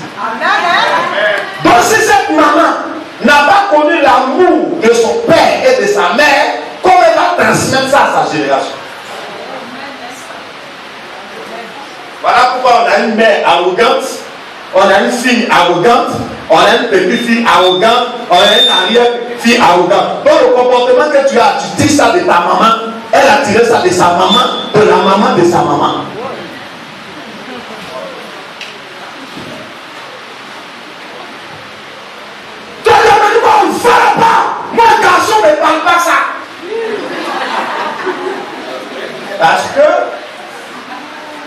Donc si cette maman n'a pas connu l'amour de son père et de sa mère, comment elle va transmettre ça à sa génération? Voilà pourquoi on a une mère arrogante, on a une fille arrogante, on a une petite fille arrogante, on a une arrière-fille arrogante. Donc le comportement que tu as, tu dis ça de ta maman, elle a tiré ça de sa maman, de la maman de sa maman. Toi, on ne fera pas. Moi, garçon, ne parle pas ça. Parce que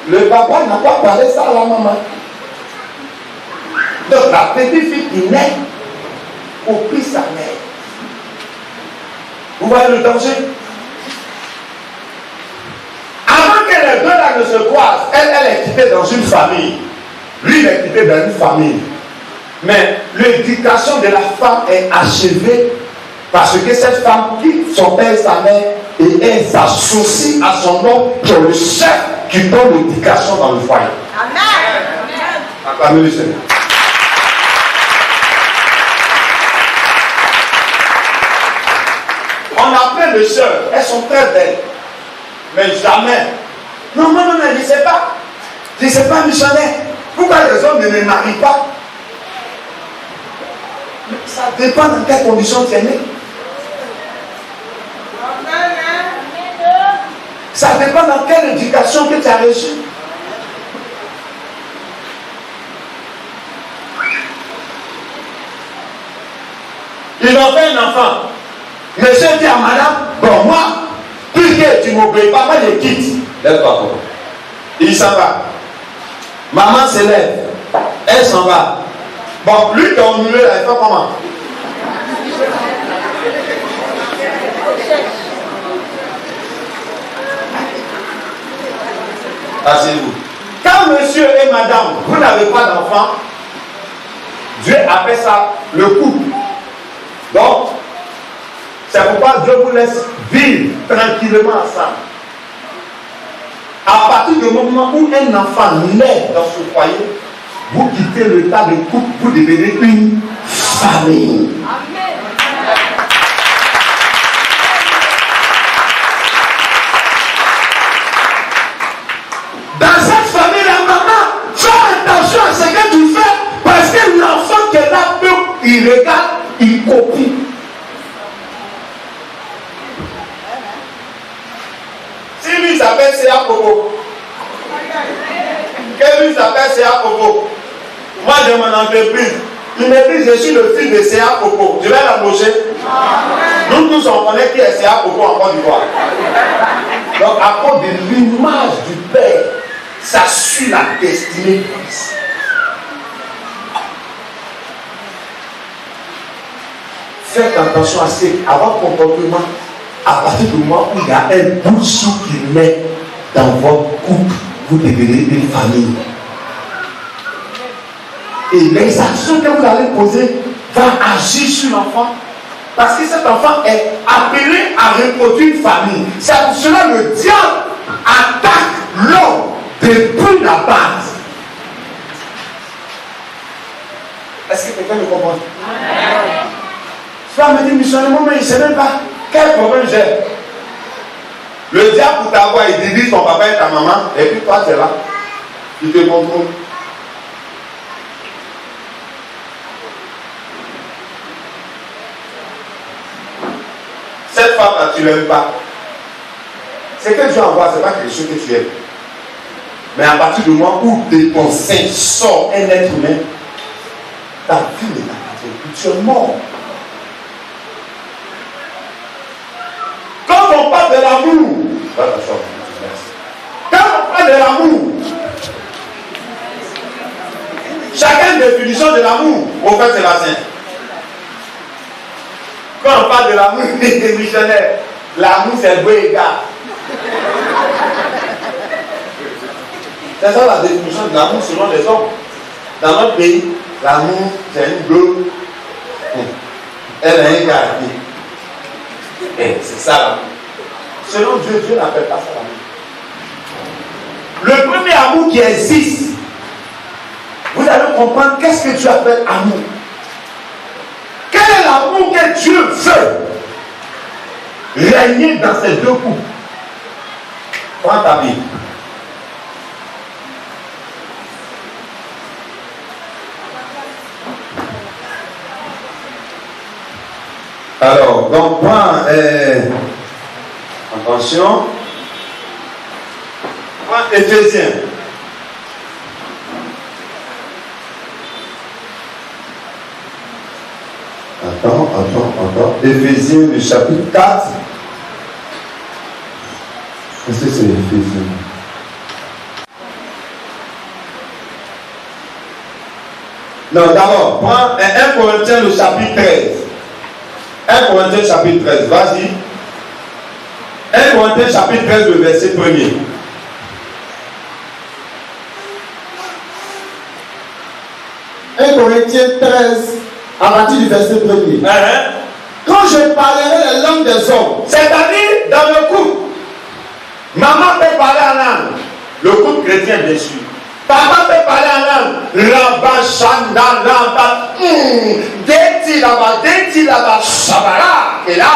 le papa n'a pas parlé ça à la maman. Donc la petite fille qui naît copie sa mère. Vous voyez le danger? Avant que les deux là ne se croisent, elle est quittée dans une famille. Lui, il est quitté dans une famille. Mais l'éducation de la femme est achevée parce que cette femme quitte son père et sa mère et elle s'associe à son homme qui est le chef qui donne l'éducation dans le foyer. Amen. Acclamez le Seigneur. On a plein de sœurs, elles sont très belles, mais jamais. Non, je ne sais pas. Je ne sais pas, missionnaire. Pourquoi les hommes ne me marient pas? Mais ça dépend dans quelles conditions tu es né. Ça dépend dans quelle éducation que tu as reçue. Ils ont fait un enfant. Monsieur dit à madame, bon moi, puisque tu ne m'obéis pas, moi je quitte. Lève-toi. Il s'en va. Maman se lève. Elle s'en va. Bon, lui qui est au milieu là, il fait comment? Asseyez-vous. Quand monsieur et madame, vous n'avez pas d'enfant, Dieu appelle ça le couple. Donc, c'est pourquoi Dieu vous laisse vivre tranquillement ensemble. À partir du moment où un enfant naît dans ce foyer, vous quittez le tas de couple pour devenir une famille. Amen. Dans cette famille, la maman, fais attention à ce que tu fais parce que l'enfant qui est là, il regarde, il copie. Si lui s'appelle C.A. Popo, que lui s'appelle C.A. Popo, moi j'ai mon entreprise, il me dit je suis le fils de C.A. Popo, je vais l'embaucher. Nous tous on connaît qui est C.A. Popo en Côte d'Ivoire. Donc à cause de l'image du père, ça suit la destinée du fils. Faites attention à votre comportement à partir du moment où il y a un bout de chou qui met dans votre couple, vous devenez une famille. Et les actions que vous allez poser vont agir sur l'enfant. Parce que cet enfant est appelé à reproduire une famille. C'est pour cela que le diable attaque l'homme depuis la base. Est-ce que quelqu'un me comprend? Tu vas me dire, missionnaire, moi, il ne sait même pas quel problème j'ai. Le diable, pour t'avoir, il divise ton papa et ta maman, et puis toi, tu es là. Il te contrôle. Cette femme-là, tu ne l'aimes pas. C'est que Dieu envoie, ce n'est pas quelque chose que tu aimes. Mais à partir du moment où de ton sein sort un être humain, ta vie n'est pas tu es mort. Quand on parle de l'amour, quand on parle de l'amour, chacun définition de l'amour, au fait Sébastien. Quand on parle de l'amour des missionnaires, l'amour c'est beau et gars. C'est ça la définition de l'amour selon les hommes. Dans notre pays, l'amour c'est une bleue. Elle a un gars. C'est ça l'amour. Selon Dieu, Dieu n'appelle pas ça l'amour. Le premier amour qui existe, vous allez comprendre qu'est-ce que Dieu appelle amour. Quel est l'amour que Dieu veut régner dans ces deux couples? Prends ta Bible. Alors, donc, prends attention. Prends Éphésiens. Attends. Éphésiens, le chapitre 4. Est-ce que c'est Éphésiens? Non, d'abord, prends 1 Corinthiens, le chapitre 13. 1 Corinthiens, chapitre 13. Vas-y. 1 Corinthiens, chapitre 13, le verset 1er. Corinthiens 13, à partir du verset 1er. Quand je parlerai la langue des hommes, c'est-à-dire dans le couple, maman peut parler en langue, le couple chrétien bien sûr. Papa peut parler en langue, là-bas, chanda, là-bas, déti là-bas, chabara, et là,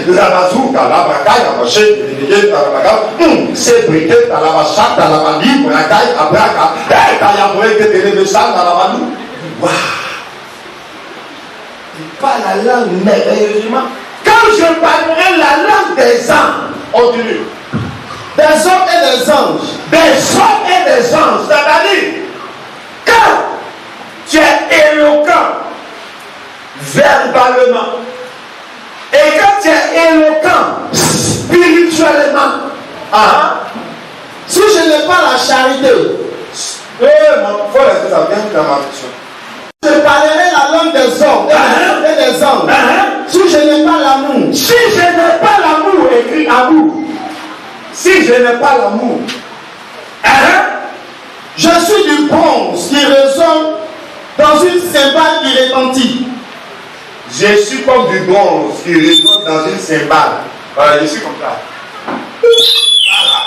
là-bas, zouka, là-bas, là-bas, c'est briquet, là-bas, chata, là-bas, libre, là-bas, abraka, et que tu le sang dans la valou. Waouh! Il parle la langue merveilleusement. Quand je parlerai la langue des âmes, on dit des hommes et des anges. Des hommes et des anges. C'est-à-dire, quand tu es éloquent verbalement, et quand tu es éloquent spirituellement, si je n'ai pas la charité, mon frère, est-ce que ça vient dans ma question? Je parlerai la langue des hommes et des anges. Si je n'ai pas l'amour, si je n'ai pas l'amour, écrit amour. Si je n'ai pas l'amour, je suis du bronze qui résonne dans une cymbale qui retentit. Je suis comme du bronze qui résonne dans une cymbale. Voilà, je suis comme ça. Voilà.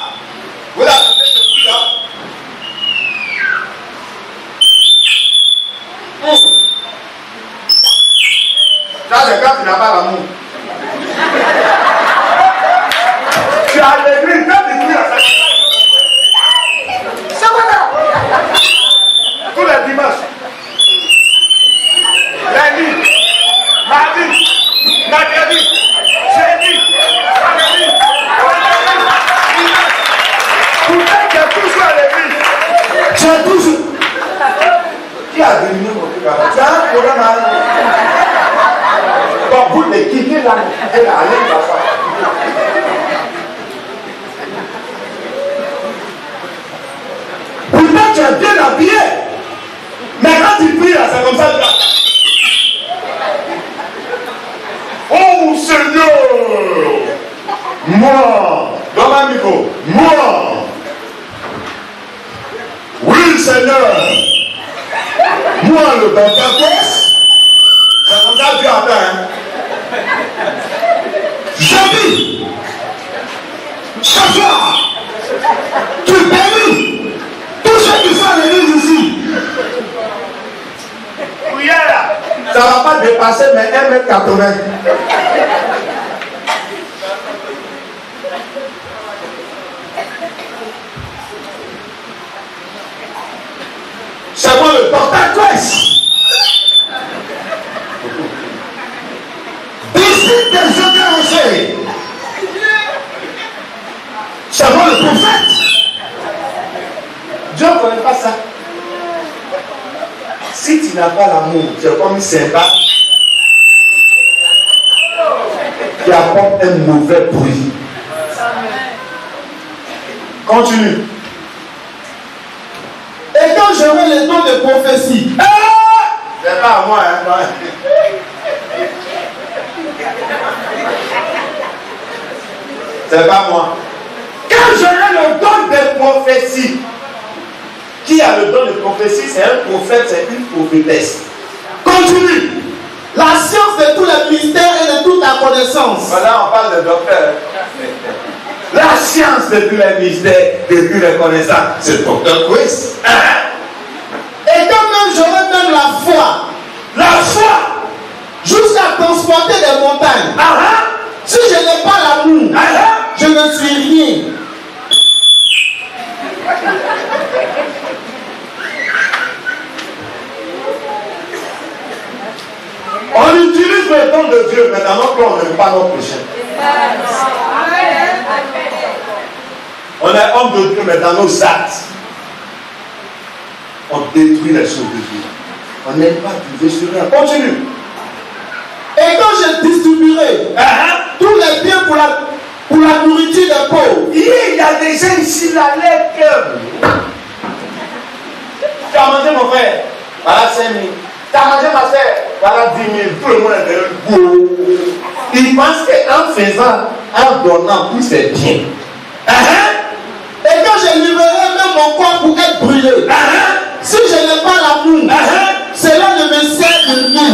Vous l'avez fait ce bruit là? Ça, c'est quand tu n'as pas l'amour. Tu as l'église, quand tu pries à ça va là. Tous les dimanches. Lundi, mardi, mercredi, jeudi, samedi, vendredi. Pourtant, tu es toujours à l'église. Tu es toujours. Qui a diminué mon truc avant? Tu as un problème à aller. Donc, vous les quittez là, allez là, ça. Pourtant, tu es bien habillé. Mais quand tu pries là, c'est comme ça. Oh Seigneur, Seigneur, moi le Pentecôte, c'est comme ça que Dieu attend. Hein? Je dis, ce soir, tu bénis tous ceux qui sont à l'église ici. Prière, ça ne va pas dépasser mais 1m80. C'est moi le Pentecôte. Disciple des intéressés. C'est moi le prophète. Dieu ne connaît pas ça. Si tu n'as pas l'amour, tu es comme sympa qui apporte un mauvais bruit. Continue. Et quand j'aurai les dons de prophétie, c'est pas à moi, hein. C'est pas moi. Quand j'aurai le don de prophétie, qui a le don de prophétie? C'est un prophète, c'est une prophétesse. Continue. la science de tous les mystères et de toute la connaissance. Voilà, on parle de docteur. La science de tous les mystères, de toutes les connaissances, c'est le docteur Chris. Et quand même j'aurai même la foi, jusqu'à transporter des montagnes. Si je n'ai pas l'amour, je ne suis rien. On utilise le don de Dieu, mais dans notre plan, on n'aime pas nos péchés. On est homme de Dieu, mais dans nos actes, on détruit les choses de Dieu. On n'aime pas Dieu sur rien. Continue. Et quand je distribuerai tous les biens pour la nourriture des pauvres. Il y a des gens ici, là, les cœurs. Tu as mangé mon frère, voilà 5 000. Tu as mangé ma soeur, voilà 10 000. Tout le monde est derrière. Il pense qu'en faisant, en donnant, tout c'est bien. Et quand je livrerai même mon corps pour être brûlé, si je n'ai pas l'amour, cela ne me sert de rien.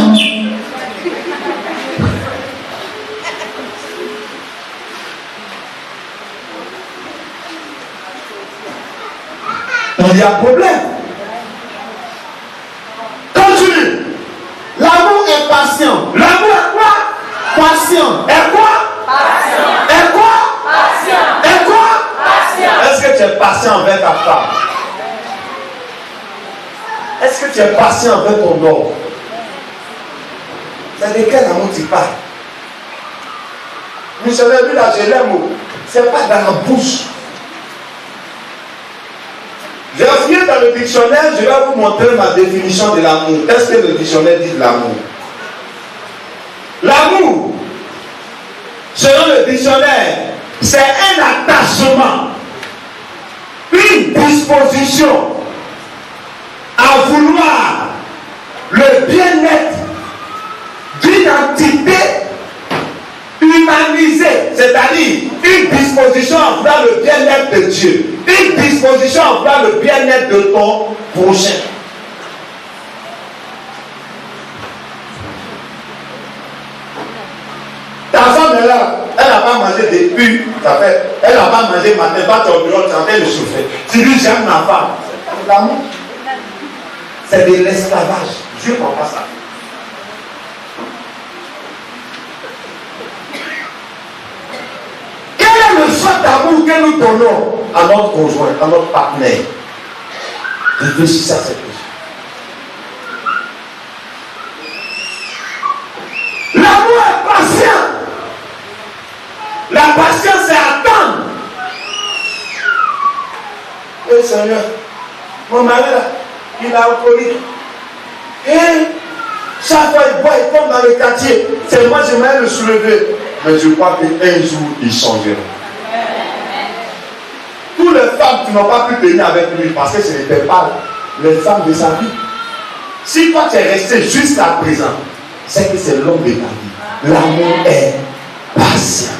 Il y a problème. Continue. L'amour est patient. L'amour est quoi? Patient. Et quoi? Patient. Et quoi? Patient. Et quoi? Patient. Est-ce que tu es patient avec ta femme? Est-ce que tu es patient avec ton homme? C'est de quel amour tu parles? Missionnaire, lui là, je l'aime. C'est pas dans la bouche. Je viens dans le dictionnaire, je vais vous montrer ma définition de l'amour. Qu'est-ce que le dictionnaire dit de l'amour? L'amour, selon le dictionnaire, c'est un attachement, une disposition à vouloir le bien-être d'une entité humanisée, c'est-à-dire une disposition à vouloir le bien-être de Dieu, une disposition à vouloir le bien-être de ton prochain. Ta femme est là, elle n'a pas mangé depuis, elle n'a pas mangé matin, pas ton bureau, tu es en train de souffrir. Tu dis j'aime ma femme. C'est l'amour. C'est de l'esclavage. Dieu ne prend pas ça. Quel est le choix d'amour que nous donnons à notre conjoint, à notre partenaire? Réfléchissez à cette question. L'amour est patient. La patience, c'est attendre. Oui, Seigneur, mon mari là, il est alcoolique. Et chaque fois il boit, il tombe dans le quartier. C'est moi, je vais le soulever. Mais je crois qu'un jour, il changera. Toutes les femmes qui n'ont pas pu tenir avec lui parce que ce n'était pas les femmes de sa vie. Si toi tu es resté jusqu'à présent, c'est que c'est l'homme de ta vie. L'amour est patient.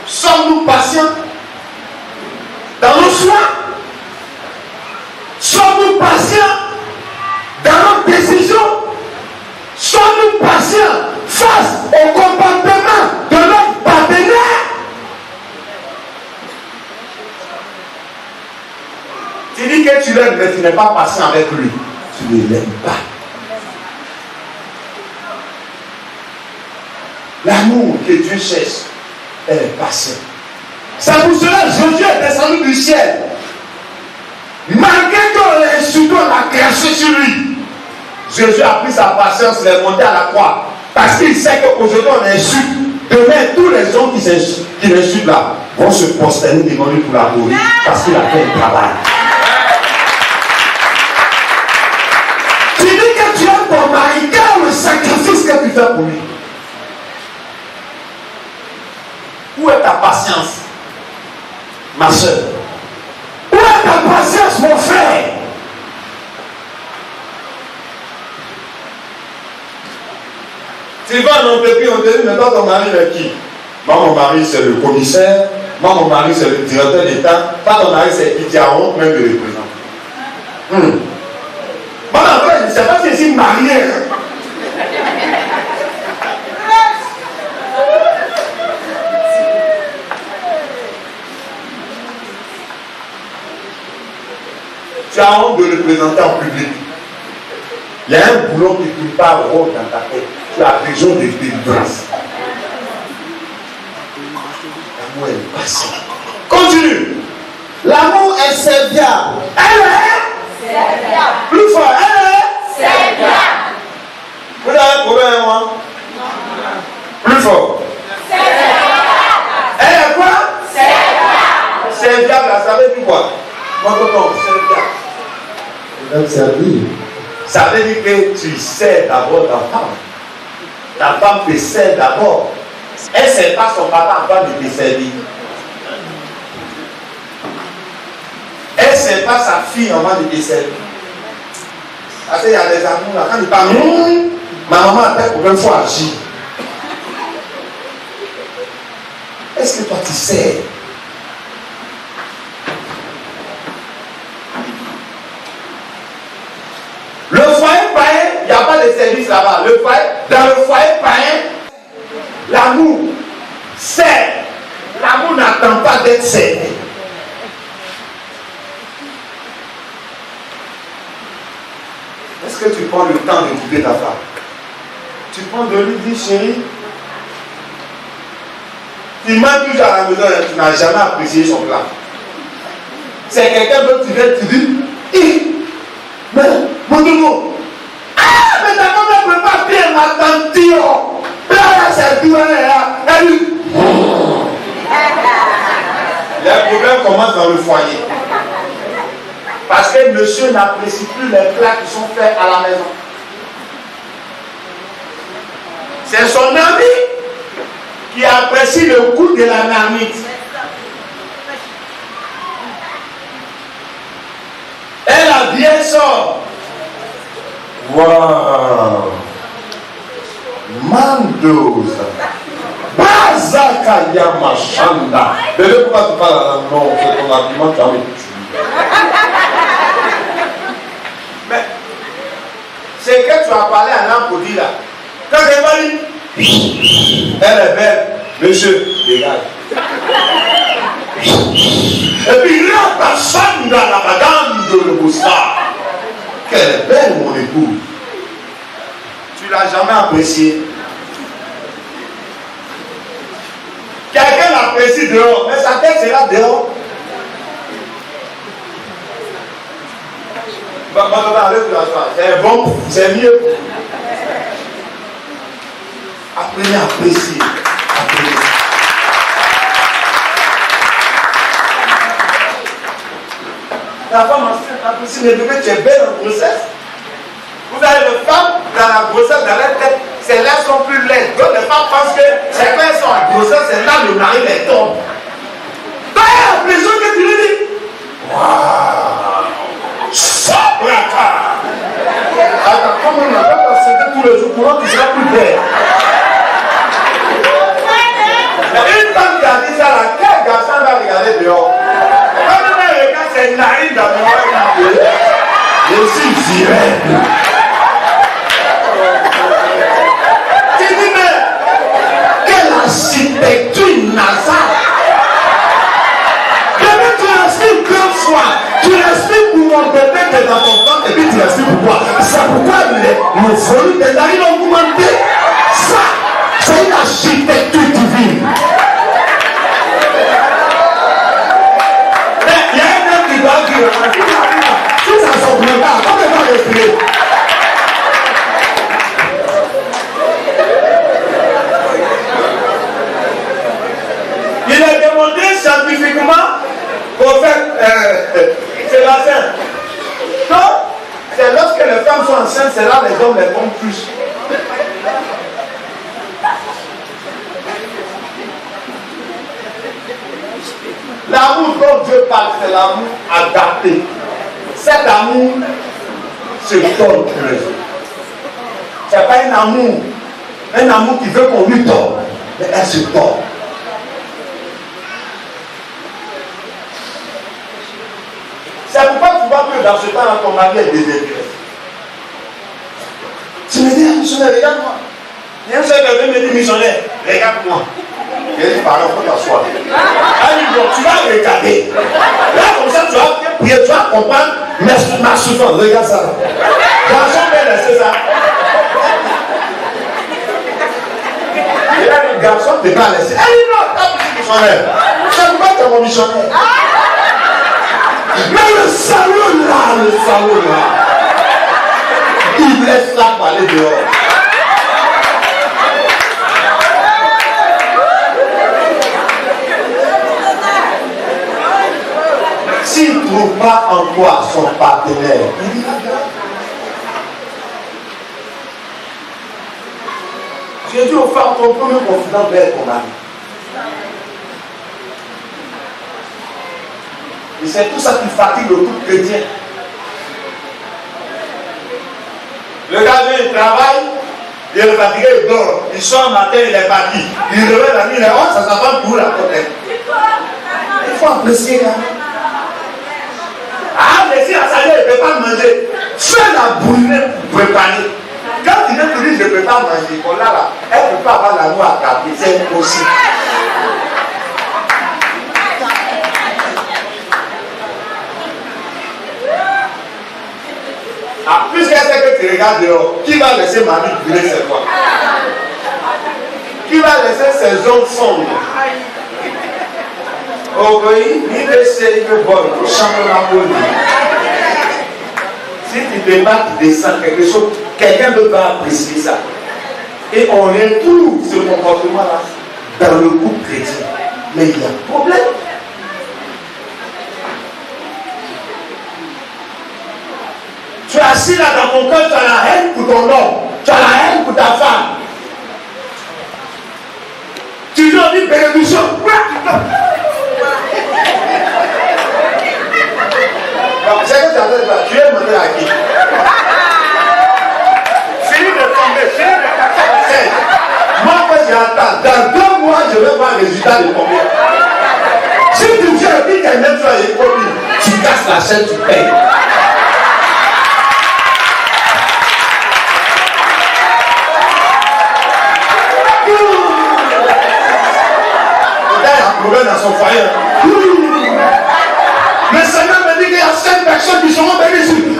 Sommes-nous patients dans nos choix? Sommes-nous patients dans nos décisions? Sommes-nous patients face au comportement de notre partenaire? Tu dis que tu l'aimes, mais tu n'es pas patient avec lui. Tu ne l'aimes pas. L'amour que Dieu cherche, elle est patiente. C'est pour cela que Jésus est descendu du ciel. Malgré qu'on l'insulte, on l'a craché sur lui. Jésus a pris sa patience, il est monté à la croix. Parce qu'il sait qu'aujourd'hui on insulte. Demain, tous les gens qui l'insultent là vont se prosterner devant lui pour l'adorer. Parce qu'il a fait le travail. Tu dis que tu aimes ton mari, quel est le sacrifice que tu fais pour lui? Où est ta patience, ma soeur? Où est ta patience, mon frère? Tu vas dans notre pays, on te dit, mais toi, ton mari est qui? Moi, mon mari, c'est le commissaire. Moi, mon mari, c'est le directeur d'État. Toi, ton mari, c'est qui? Tu as honte même de le présenter. Moi, en fait, je ne sais pas si je suis marié. Tu as honte de le présenter en public. Il y a un boulot qui ne pas rond dans ta tête. Tu as besoin de délivrance. L'amour est patient. Continue. L'amour est serviable. Elle est serviable. Plus fort. Elle est serviable. Vous avez un problème avec moi? Plus fort. Serviable. Elle est quoi? Serviable. Serviable, ça veut dire quoi? Moi, serviable. Ça veut dire que tu sers d'abord ta femme. Ta femme te sert d'abord. Elle ne sert pas son papa avant de te servir. Elle ne sert pas sa fille avant de te servir. Parce qu'il y a des amours là, quand ils parlent, ma maman a fait problème, il faut agir. Est-ce que toi tu sers? Le foyer païen, il n'y a pas de service là-bas. Dans le foyer païen, l'amour sert. L'amour n'attend pas d'être servi. Est-ce que tu prends le temps d'écouter ta femme? Tu prends de lui dire, chérie, tu m'as toujours à la maison et tu n'as jamais apprécié son plat. C'est quelqu'un d'autre qui vient te dire, mais, mon nouveau, mais ta maman ne peut pas bien m'attendre. Là, c'est tout, elle dit, les problèmes commencent dans le foyer. Parce que monsieur n'apprécie plus les plats qui sont faits à la maison. C'est son ami qui apprécie le goût de la marmite. Elle a bien sort. Waouh. Mandoza. Bazakaya Machanda. Bébé, pourquoi tu parles à la non? C'est ton argument, tu as envie de tuer. Mais, c'est que tu as parlé à l'Ampodi là. Quand elle m'a dit, elle est belle. Monsieur, dégage. Et puis là, ta Sanda, la madame de l'Obusta. Qu'elle est belle, mon épouse. Tu l'as jamais appréciée. Quelqu'un l'apprécie dehors, mais sa tête sera dehors. C'est bon, c'est mieux. Apprenez à apprécier. Apprenez. La femme apprécie le bébé, tu es belle en grossesse. Vous avez les femmes dans la grossesse, dans la tête, ses lèvres sont plus laides. Donc les femmes pensent que c'est quand elles sont en grossesse, c'est là le mari les tombe. Donc il y a l'impression que tu lui dis, waouh, Sabraka. Attends, comment on a pas passé tous les jours, comment tu seras plus belle? Une femme qui a dit ça, là, quel garçon va regarder dehors? Quand on regarde, c'est une narine dans le est dans ton camp et puis tu l'expliques pourquoi. C'est pourquoi le volume des narines ont augmenté. Ça, c'est une architecture divine. Mais il y a un homme qui doit dire, si ça ne s'augmente pas, comment il va respirer? Il est démontré scientifiquement pour faire Sébastien. Donc, c'est lorsque les femmes sont enceintes, c'est là les hommes les font plus. L'amour dont Dieu parle, c'est l'amour adapté. Cet amour se donne pour les autres. Ce n'est pas un amour qui veut qu'on lui donne, mais elle se donne. C'est pourquoi tu vois que dans ce temps-là, ton mari est désespéré. Tu me dis, missionnaire, regarde-moi. Il y a un seul qui me dit, missionnaire, regarde-moi. Il dit, pardon, il faut t'asseoir. Allez, bon, tu vas regarder. Là, comme ça, tu vas prier, tu vas comprendre ma souffrance. Regarde ça. Garçon peut laisser ça. Et là, le garçon ne peut pas laisser. Allez, non, t'as petit missionnaire. C'est pourquoi tu es mon missionnaire. Mais le salaud là, il laisse ça parler dehors. S'il ne trouve pas en toi son partenaire, il dit j'ai dit aux femmes, ton premier confident doit être ton mari. Et c'est tout ça qui fatigue le couple chrétien. Le gars vient, il travaille, il est fatigué, il dort. Il sort le matin, il est parti. Il réveille la nuit, il est honte, ça s'appelle pour la côte. Il faut apprécier là. Ah, mais si la salade, il ne peut pas manger. Fais la brûlée pour préparer. Quand il vient te dire, je ne peux pas manger, bon là, elle ne peut pas avoir la noix à taper, c'est impossible. Ah, puisqu'elle sait que tu regardes dehors, qui va laisser Marie brûler ses fois? Qui va laisser ses ongles sombres? Oh oui, il veut essayer de voir, il chante la police. Si tu te bats, tu descends quelque chose, quelqu'un d'autre va apprécier ça. Et on retrouve ce comportement-là dans le couple chrétien. Mais il y a un problème. Tu es assis là dans ton cœur, tu as la haine pour ton homme, tu as la haine pour ta femme. Tu lui dis bénédiction. C'est que tu as fait ça, tu es monté à qui? Fini de tomber, fini de casser la scène. Moi, j'attends, dans 2 mois, je vais voir le résultat de combien. Si tu viens et dis qu'elle même soit une copine, tu casses la chaîne, tu payes. Problème dans son foyer. Le Seigneur me dit qu'il y a 5 personnes qui seront bénies ici. Il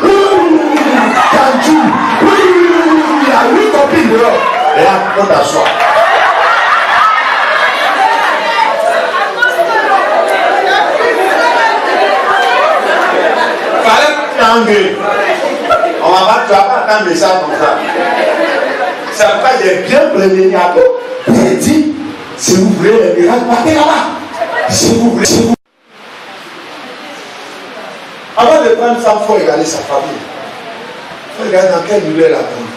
y a 8 copines dehors. Et là, on t'assoit. Fallait t'engueuler. On va pas, tu vas pas attendre ça comme ça. C'est pourquoi j'ai bien prévenu à tout. J'ai dit, si vous voulez les miracles, partez là-bas. Si vous voulez, Avant de prendre ça, il faut regarder sa famille. Il faut regarder dans quel milieu elle a grandi.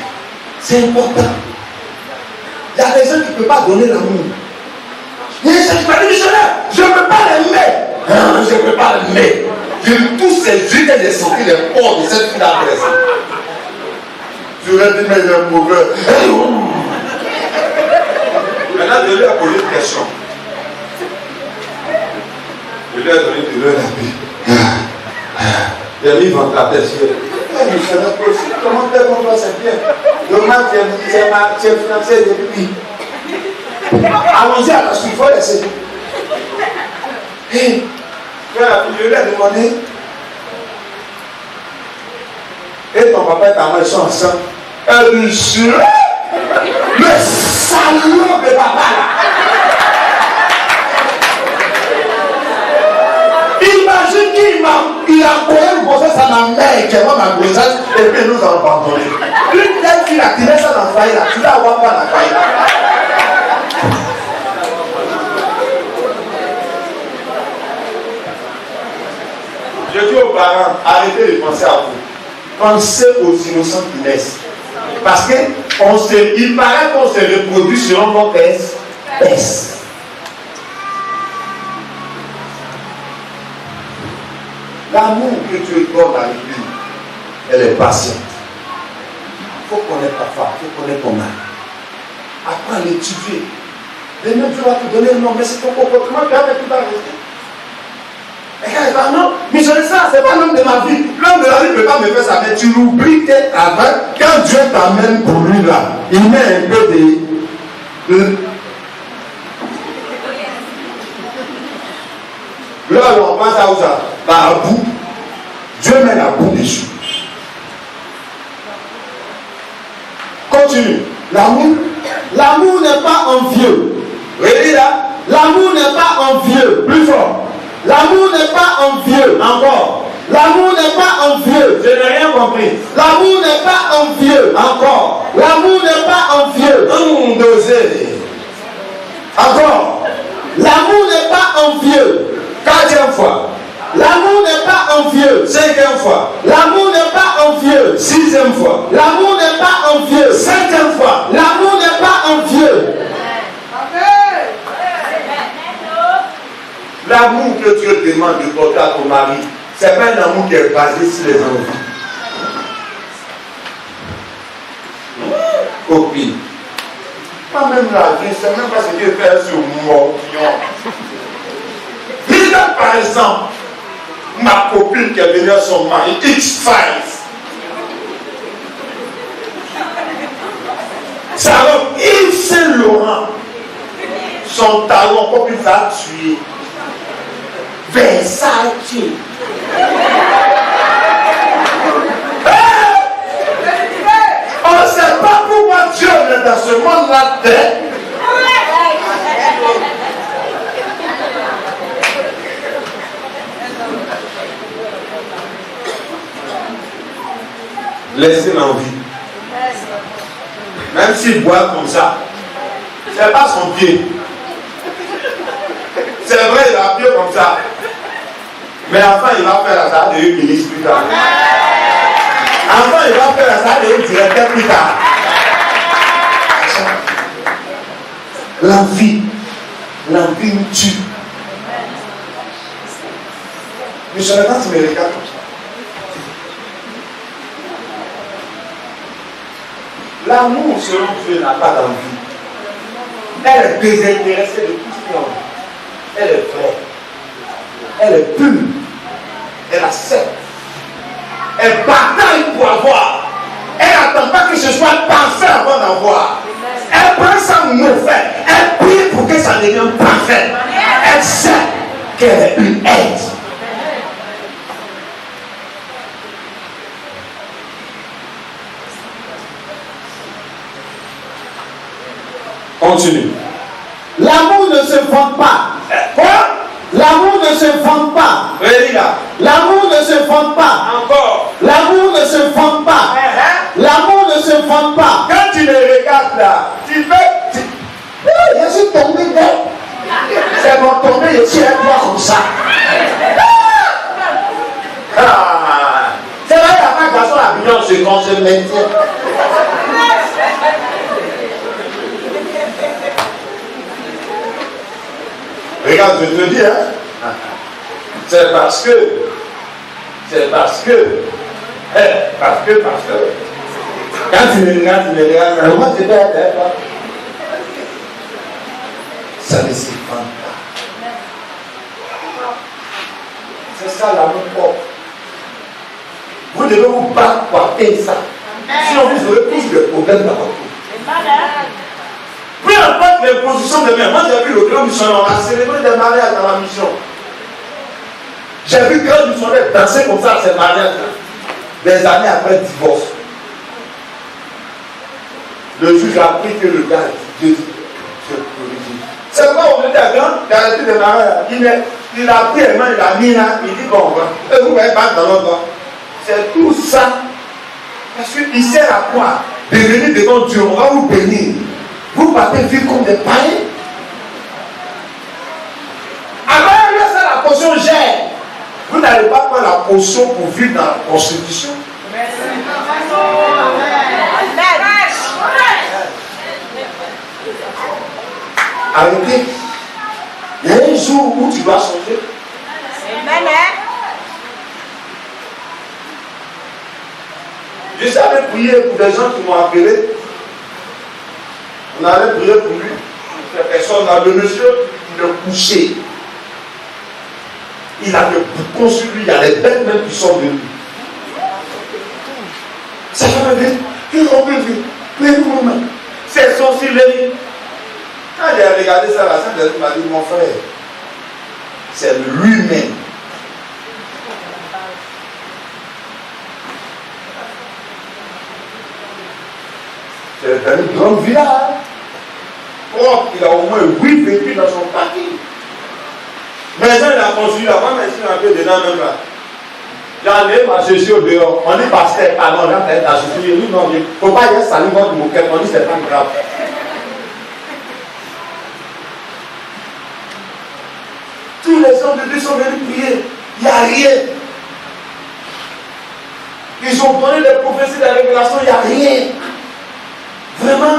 C'est important. Il y a des gens qui ne peuvent pas donner l'amour. Il y a des gens qui m'ont dit, missionnaire, je ne peux pas l'aimer. Je ne peux pas l'aimer. Tous ces yeux que j'ai sortis les porcs de cette fille agressée. Je lui ai dit, mais il est mauvais. Maintenant, je lui ai posé une question. Je lui ai donné de l'eau la vie. Il a mis ventilateur sur elle. Comment faire pour toi, c'est bien. Demain, tu es financé depuis. Allons-y à la suite, il faut laisser. Je lui ai demandé. Et ton papa et ta maman sont ensemble. Elle dit, le salaud de papa là. Imagine qu'il a collé le grossesse à ma mère, qui est moi ma grossesse, et puis nous allons abandonner. Une telle fille a tiré ça dans le foyer là, tu vas avoir pas la foyer. Je dis aux parents, arrêtez de penser à vous. Pensez aux innocents qui naissent. Parce que il paraît qu'on se reproduit selon votre espèce. L'amour que Dieu donne à l'église, elle est patiente. Il faut connaître ta femme, il faut connaître ton mari. Apprends à l'étudier. Demain, Dieu va te donner un nom, mais c'est ton comportement qui va tout arrêter. Non, mais je dis ça, c'est pas l'homme de ma vie. L'homme de la vie ne peut pas me faire ça, mais tu l'oublies qu'avant, quand Dieu t'amène pour lui là, il met un peu de. Là, on pense à où ça? À bout. Dieu met la boue dessus. Continue. L'amour n'est pas envieux. Redis là. L'amour n'est pas envieux. Plus fort. L'amour n'est pas envieux. Encore. L'amour n'est pas envieux. Je n'ai rien compris. L'amour n'est pas envieux. Encore. L'amour n'est pas envieux. Dosé. Encore. L'amour n'est pas envieux. 4e fois. L'amour n'est pas envieux. 5e fois. L'amour n'est pas envieux. 6e fois. L'amour n'est pas envieux. 7e fois. L'amour n'est pas envieux. L'amour que Dieu demande de porter à ton mari, ce n'est pas un amour qui est basé sur les envies. Copine. Pas même la vie, c'est même pas ce qu'il fait sur moi. Regarde par exemple ma copine qui est venue à son mari, X5. Ça va, Yves Saint-Laurent, son talon, comme il va tuer. Versace. On ne sait pas pourquoi Dieu est dans ce monde-là. Laissez l'envie. Même s'il boit comme ça, c'est pas son pied. C'est vrai, il a pied comme ça. Mais enfin, il va faire la salle de ministre plus tard. Enfin, il va faire la salle de directeur plus tard. L'envie nous tue. Mais je regarde, tu me regardes comme ça. L'amour, selon Dieu, n'a pas d'envie. Elle est désintéressée de tout ce qui est en vie. Elle est vraie. Elle est pure. Elle accepte. Elle bataille pour avoir. Elle n'attend pas que ce soit parfait avant d'avoir. Elle prend ça mauvais. Elle prie pour que ça devienne parfait. Elle sait qu'elle est une aide. Continue. L'amour ne se vante pas. Quoi? L'amour ne se vante pas. Relis là. L'amour ne se vante pas. Encore. L'amour ne se vante pas. L'amour ne se vante pas. Quand tu les regardes là, tu fais. Je suis tombé dedans. C'est mon tombé, je suis un doigt comme ça. C'est vrai, il n'y a pas de garçon à bidon, c'est qu'on se maintient. Regarde, je te dis, hein. C'est parce que. Quand tu me regardes, moi, tu peux être là. Ça ne se vend pas. C'est ça l'amour propre. Vous devez vous battre pour atteindre ça. Sinon, vous aurez plus de problèmes dans votre vie. Peu importe les positions de mer. Moi, j'ai vu le grand missionnaire, on a célébré des mariages dans la mission. J'ai vu le grand missionnaire danser comme ça à ces mariages-là. des années après le divorce. Le juge a appris que le gars Dieu dit, c'est quoi on était à grand garantie de mariage. Il a pris les mains, il a mis là, il dit bon, et vous voyez pas dans l'autre. C'est tout ça. Parce qu'il sert à quoi? De venir devant Dieu, on va vous bénir. Vous partez vivre comme des païens. Alors, ça, la potion gère. Vous n'allez pas prendre la potion pour vivre dans la prostitution. Arrêtez. Il y a un jour où tu dois changer. Je savais prier pour des gens qui m'ont appelé. On allait prier pour lui. Cette personne a le monsieur, il le couchait. Il a le bouton sur lui, il y a les bêtes même qui sortent de lui. Ça va me dire, c'est sorcellerie. Quand j'ai regardé ça, la Sainte m'a dit, mon frère, c'est lui-même. C'est une grande villa. Oh, il a au moins 8 véhicules dans son parking. Mais ça, il a construit là-bas, mais il un peu dedans même là. J'en ai ma chérie au dehors. On dit pasteur, pardon, là, t'as soufflé. Oui, non, il ne faut pas y aller saluer votre moquette. On dit c'est pas grave. Tous les hommes de Dieu sont venus prier. Il n'y a rien. Ils ont donné les prophéties, les révélations, il n'y a rien. Vraiment,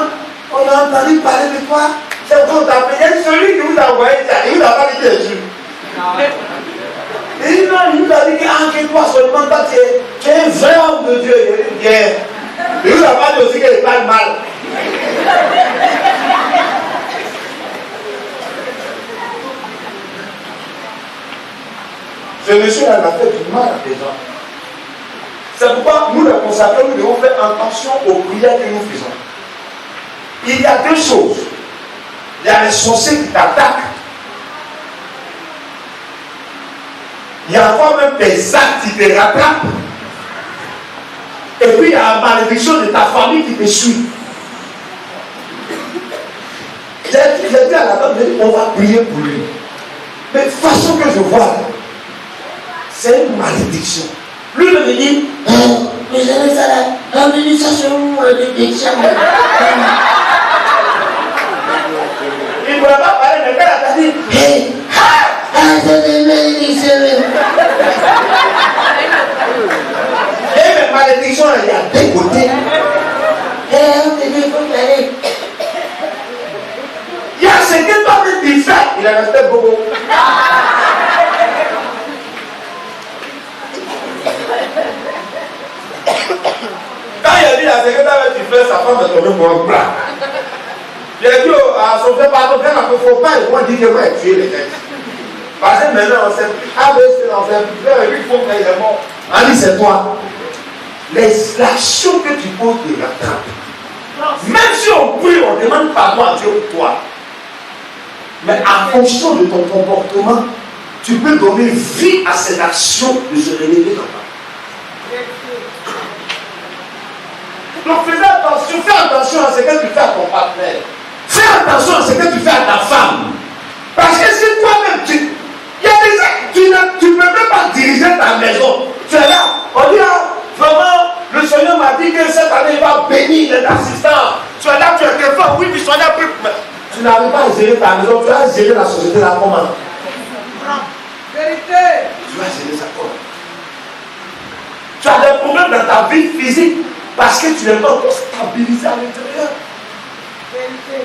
on a entendu parler de toi. C'est quand on t'a payé. Celui qui vous a envoyé, il ne vous a pas dit Jésus. Et non, il nous a dit que toi seulement, toi, tu es un vrai homme de Dieu. Il dit bien. Il ne vous a pas dit aussi qu'il parle mal. Ce monsieur-là n'a fait du mal à des gens. C'est pourquoi nous, les consacrés, nous devons faire attention aux prières que nous faisons. Il y a deux choses. Il y a les sorciers qui t'attaquent. Il y a encore même des actes qui te rattrapent. Et puis il y a la malédiction de ta famille qui te suit. J'ai dit à la table, on va prier pour lui. Mais de toute façon que je vois, c'est une malédiction. Lui me dit, mais j'avais ça là, la malédiction, malédiction. Il ne pourrait pas parler, mais quand elle a dit, hey, c'est une malédiction. Et mes malédictions, il y a deux côtés. Il y a ce que toi tu fais, il a resté beaucoup. Quand il a dit à ce que tu fais, sa femme est tombée pour un plat. Il a dit à son frère, pardon, il ne faut pas, il dit que moi, tuer les gens. Parce que maintenant, on sait plus. Ah, mais c'est dans un frère, il faut qu'il est mort. On dit, c'est toi. L'action que tu poses te rattrape. Même si on prie, on demande pardon à Dieu pour toi. Mais en fonction de ton comportement, tu peux donner vie à cette action de se révéler dans toi. Donc fais attention à ce que tu fais à ton partenaire. Fais attention à ce que tu fais à ta femme. Parce que si toi-même, il y a des actes, tu ne peux même pas diriger ta maison. Tu es là, on dit, vraiment, le Seigneur m'a dit que cette année, il va bénir les assistants. Tu es là, tu es quelqu'un, oui, puis sois là, tu n'arrives pas à gérer ta maison, tu vas gérer la société là comment? Vérité. Tu vas gérer ça comment? Tu as des problèmes dans ta vie physique parce que tu n'es pas encore stabilisé à l'intérieur. Vérité.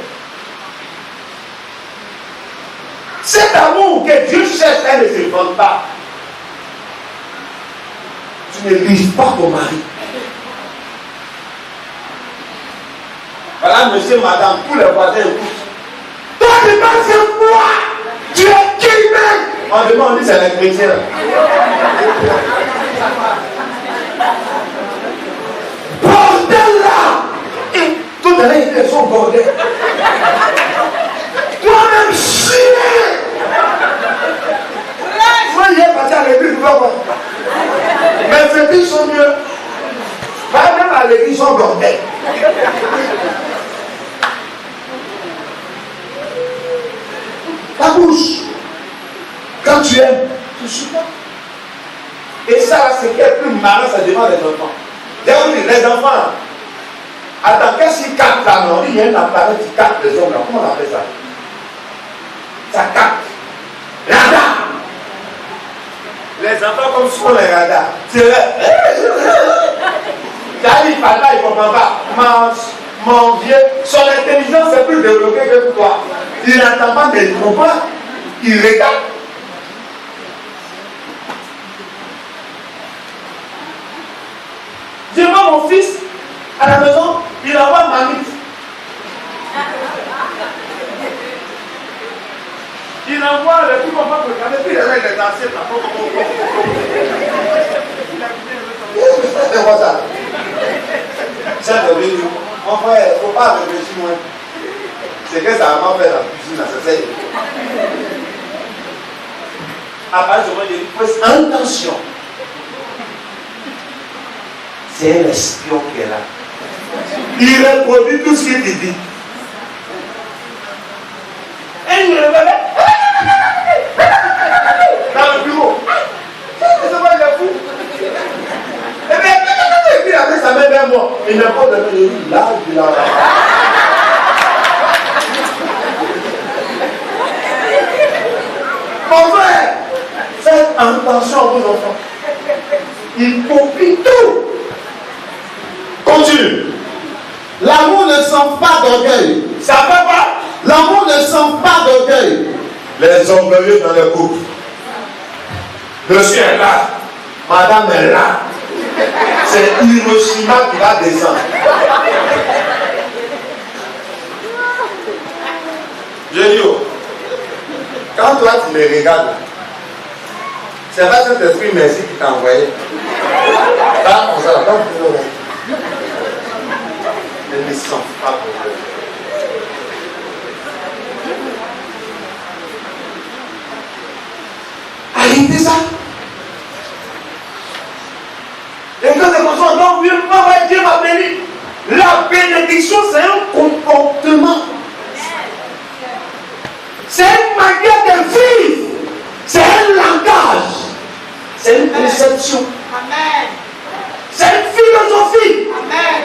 Cet amour que Dieu cherche, elle ne se vend pas. Tu ne lises pas ton mari. Voilà, monsieur, madame, tous les voisins écoutent. Toi, tu penses quoi? Tu es qui même? On demande, on dit, c'est les chrétiens. Bordel là! Et tout à l'heure, ils sont bordel. Toi-même, chien! Moi, il est parti à l'église, mais ces filles sont mieux. même à l'église sont d'orgueil. Ta bouche, quand tu aimes, tu supportes. Et ça, c'est ce qui est plus marrant, ça demande les enfants. J'ai dit, les enfants, attends, qu'est-ce qu'ils captent là? Non, il y a un appareil qui capte les hommes là. Comment on appelle ça? Ça capte. Radar. Les enfants comme sur les radars. C'est vrai. J'arrive par là, il ne comprend pas. Mon vieux, son intelligence est plus développée que toi. Il n'entend pas, mais il comprend. Il regarde. Je vois mon fils à la maison, il envoie Mamite. Il envoie le plus comprend pour regarder, puis il est dansé là. C'est quoi ça? C'est devenu. Mon frère, il ne faut pas réfléchir moins. C'est que ça m'a fait la cuisine à ce seigneur. Après, je vais dire, attention. C'est un espion qui est là. Il reproduit tout ce qu'il te dit. Et il révèle dans le bureau. C'est quoi, il est fou? Et puis après, ça met vers moi. Il n'a pas de lui. Là, il a. Mon frère, faites attention à vos enfants. Ils copient tout. Continue. L'amour ne sent pas d'orgueil. Ça fait pas. L'amour ne sent pas d'orgueil. Les orgueilleux dans le couple. Monsieur est là. Madame est là. C'est Hiroshima qui va descendre. Je dis, quand toi tu me regardes, c'est pas cet esprit merci qui t'a envoyé. Là, on s'en va. Ne me sens pas pour eux. Arrêtez ça. Et quand c'est comme ça, donc Dieu m'a béni. La bénédiction, c'est un comportement. C'est une manière de vivre. C'est un langage. C'est une conception. Amen. C'est une philosophie. Amen.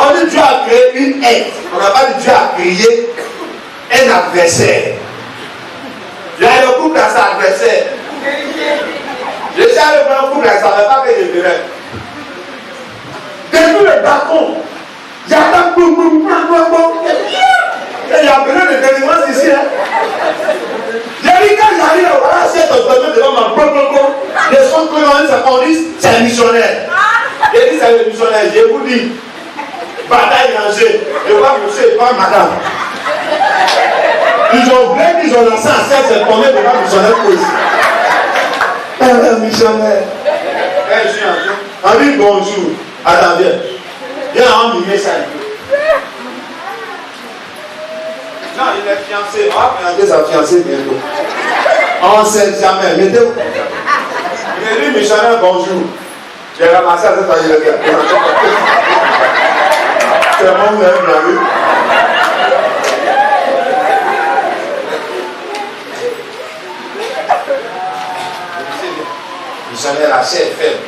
On dit Dieu a créé une aide. On n'a pas dit Dieu a créé un adversaire. Il y a le couple à son adversaire. Je suis allé voir un couple, elle ne savait pas que je venais. Depuis le balcon, j'entends boum boum boum boum boum. Et il y a besoin de délivrance ici. Hein. J'ai dit quand j'arrive, voilà, c'est un domaine devant ma boum boum boum. Les sons que l'on dit, c'est un missionnaire. J'ai dit c'est le missionnaire, je vous dis. Bataille rangée. Je vois monsieur et pas madame. Ils ont oublié qu'ils ont lancé un cercle, c'est combien de gens missionnaires pour ici. Un missionnaire. On dit bonjour. Attends, viens. Viens, on dit ça. Non, il est fiancé. On va présenter sa fiancée bientôt. On ne sait jamais. Mettez-vous. Il dit missionnaire, bonjour. J'ai ramassé à cette année. C'est mon nom, la rue. Missionnaire, la chair faible.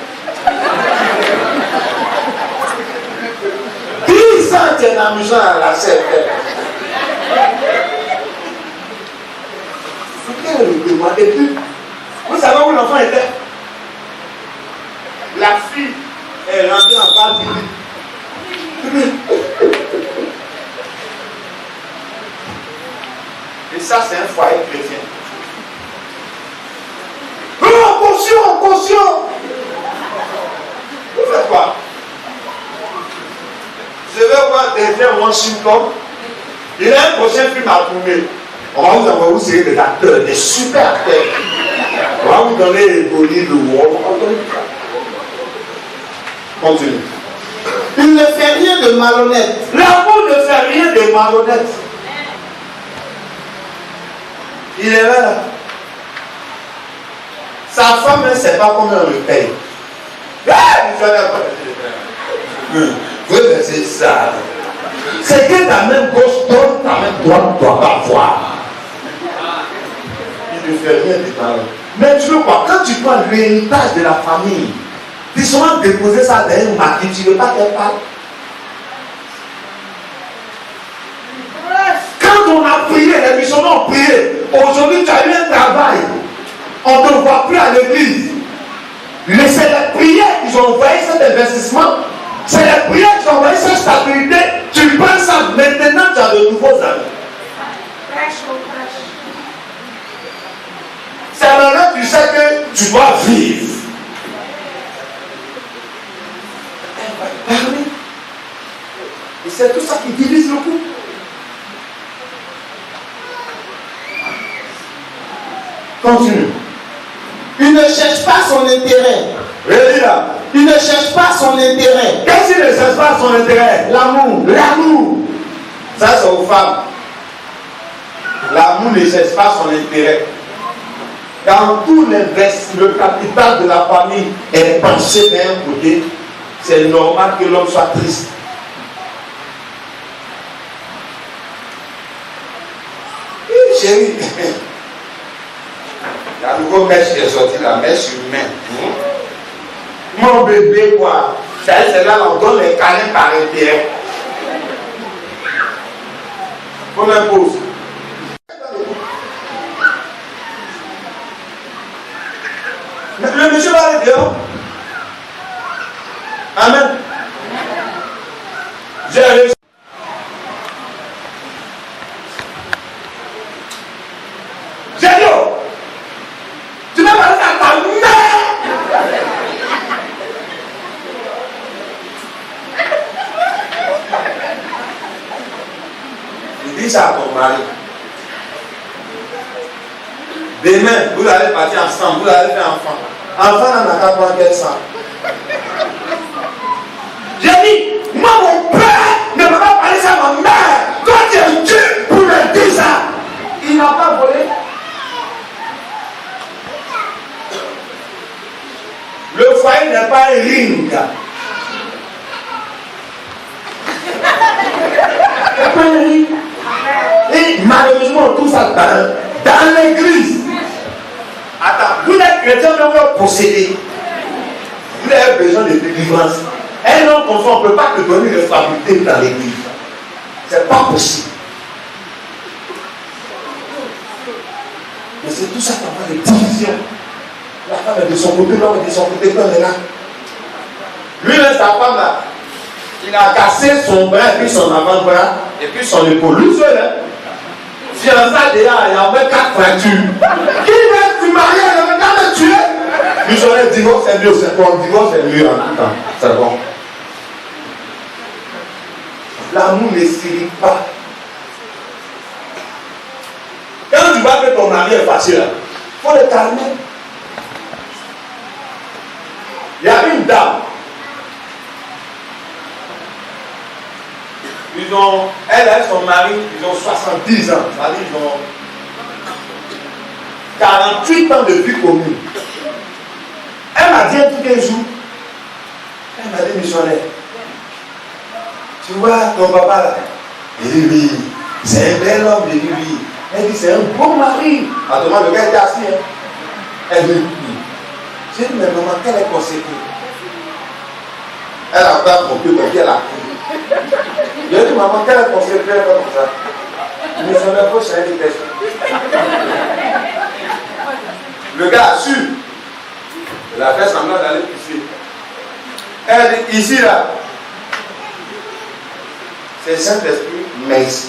10 ans, tu es dans missionnaire, la chair faible. Et puis, vous savez où l'enfant était? La fille est rentrée en bas du lit. Et ça, c'est un foyer chrétien. Oh, caution! Vous faites quoi? Je vais voir Denzel Washington. Il a un prochain film à tourner. On va vous envoyer, vous serez des acteurs, des super acteurs. On va vous donner les données de Wall. Continue. Il ne fait rien de malhonnête. L'amour ne fait rien de malhonnête. Il est là. Sa femme ne sait pas combien on le paye. Oui, mais c'est ça. C'est que ta main gauche donne, ta main droite ne doit pas voir. Il ne fait rien du tout. Mais tu veux quoi? Quand tu prends l'héritage de la famille, tu souvent déposer ça dans un maquis, tu ne veux pas qu'elle parle. Quand on a prié, les missionnaires ont prié. Aujourd'hui, tu as eu un travail. On ne te voit plus à l'église. Mais c'est les prières qui ont envoyé cet investissement. C'est les prières qui ont envoyé cette stabilité. Tu prends ça, maintenant tu as de nouveaux amis. C'est maintenant que tu sais que tu dois vivre. Elle va parler. Et c'est tout ça qui divise le couple. Continue. Il ne cherche pas son intérêt. Relis là. Il ne cherche pas son intérêt. Qu'est-ce qu'il ne cherche pas son intérêt? L'amour. L'amour. Ça, c'est aux femmes. L'amour ne cherche pas son intérêt. Quand tout le capital de la famille est penché d'un côté, c'est normal que l'homme soit triste. Chérie, la nouvelle mèche qui est sortie, la mèche humaine. Mon bébé, quoi. C'est là on donne les câlins par intérêt. On impose. Le monsieur va aller dehors. Amen. J'ai réussi. J'ai dit, tu m'as parlé à ta mère. Il dit ça à ton mari. Demain, vous allez partir ensemble, vous allez faire enfant. Enfant n'a qu'à prendre quel sang. J'ai dit, moi mon père ne peut pas parler ça à ma mère. Toi tu es Dieu pour me dire ça. Il n'a pas volé. Le foyer n'est pas un ring. C'est pas un ring. Et malheureusement, tout ça dans l'église. Attends, vous êtes chrétien, mais vous êtes possédé. Vous avez besoin de délivrance. Un homme comme ça, on ne peut pas te donner une stabilité dans l'église. C'est pas possible. Mais c'est tout ça qui a pas de division. La femme est de son côté, l'homme est de son côté, l'homme est là. Lui-même, sa femme là, il a cassé son bras, et puis son avant-bras, et puis son épaule. Lui seul, hein. Fiançailles là, il y a au moins 4 fractures. Qui va se marier, il va me tuer. Lui seul, le divorce c'est mieux, c'est bon. Le divorce c'est mieux en tout temps. C'est bon. L'amour ne s'irrite pas. Quand tu vois que ton mari est facile, il faut le calmer. Il y a une dame. Elle et son mari, ils ont 70 ans. C'est-à-dire ils ont 48 ans de vie commune. Elle m'a dit un truc un jour. Elle m'a dit, missionnaire, tu vois ton papa là? Il dit oui, c'est un bel homme. Il dit oui. Elle dit c'est un bon mari. Elle demande le gars était assis. Hein? Elle dit oui. J'ai dit mais maman, quelle est conséquence? Elle a pas compris comme elle a pris. J'ai dit maman, quelle est conséquence comme ça? Missionnaire, il faut changer de test. Le gars a su. Il a fait semblant d'aller pisser. Elle dit ici là. C'est Saint-Esprit, merci.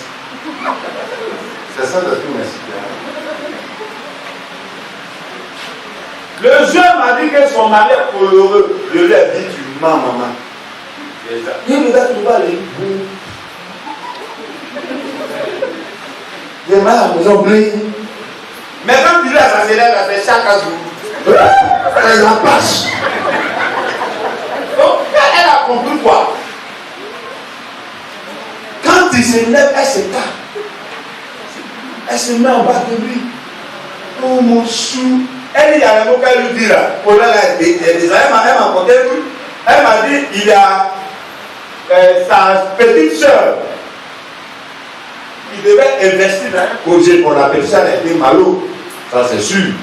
C'est Saint-Esprit, merci. Le jeune m'a dit que son mari est coloreux. Je lui ai dit, tu mens, maman. Il me dit, tu vas aller. J'ai mal à la maison bleue. Mais quand tu lui as assassiné, elle a fait chaque jour. Elle la passe. Donc, elle a compris quoi? Quand il se lève, elle se calme. Elle se met en bas de lui. Oh mon chou, Elle dit, il y a un mot qu'elle lui dit là. Pour là, elle m'a raconté, elle m'a dit, il y a sa petite soeur qui devait investir dans un projet pour la petite soeur, elle était malo. Ça, c'est sûr.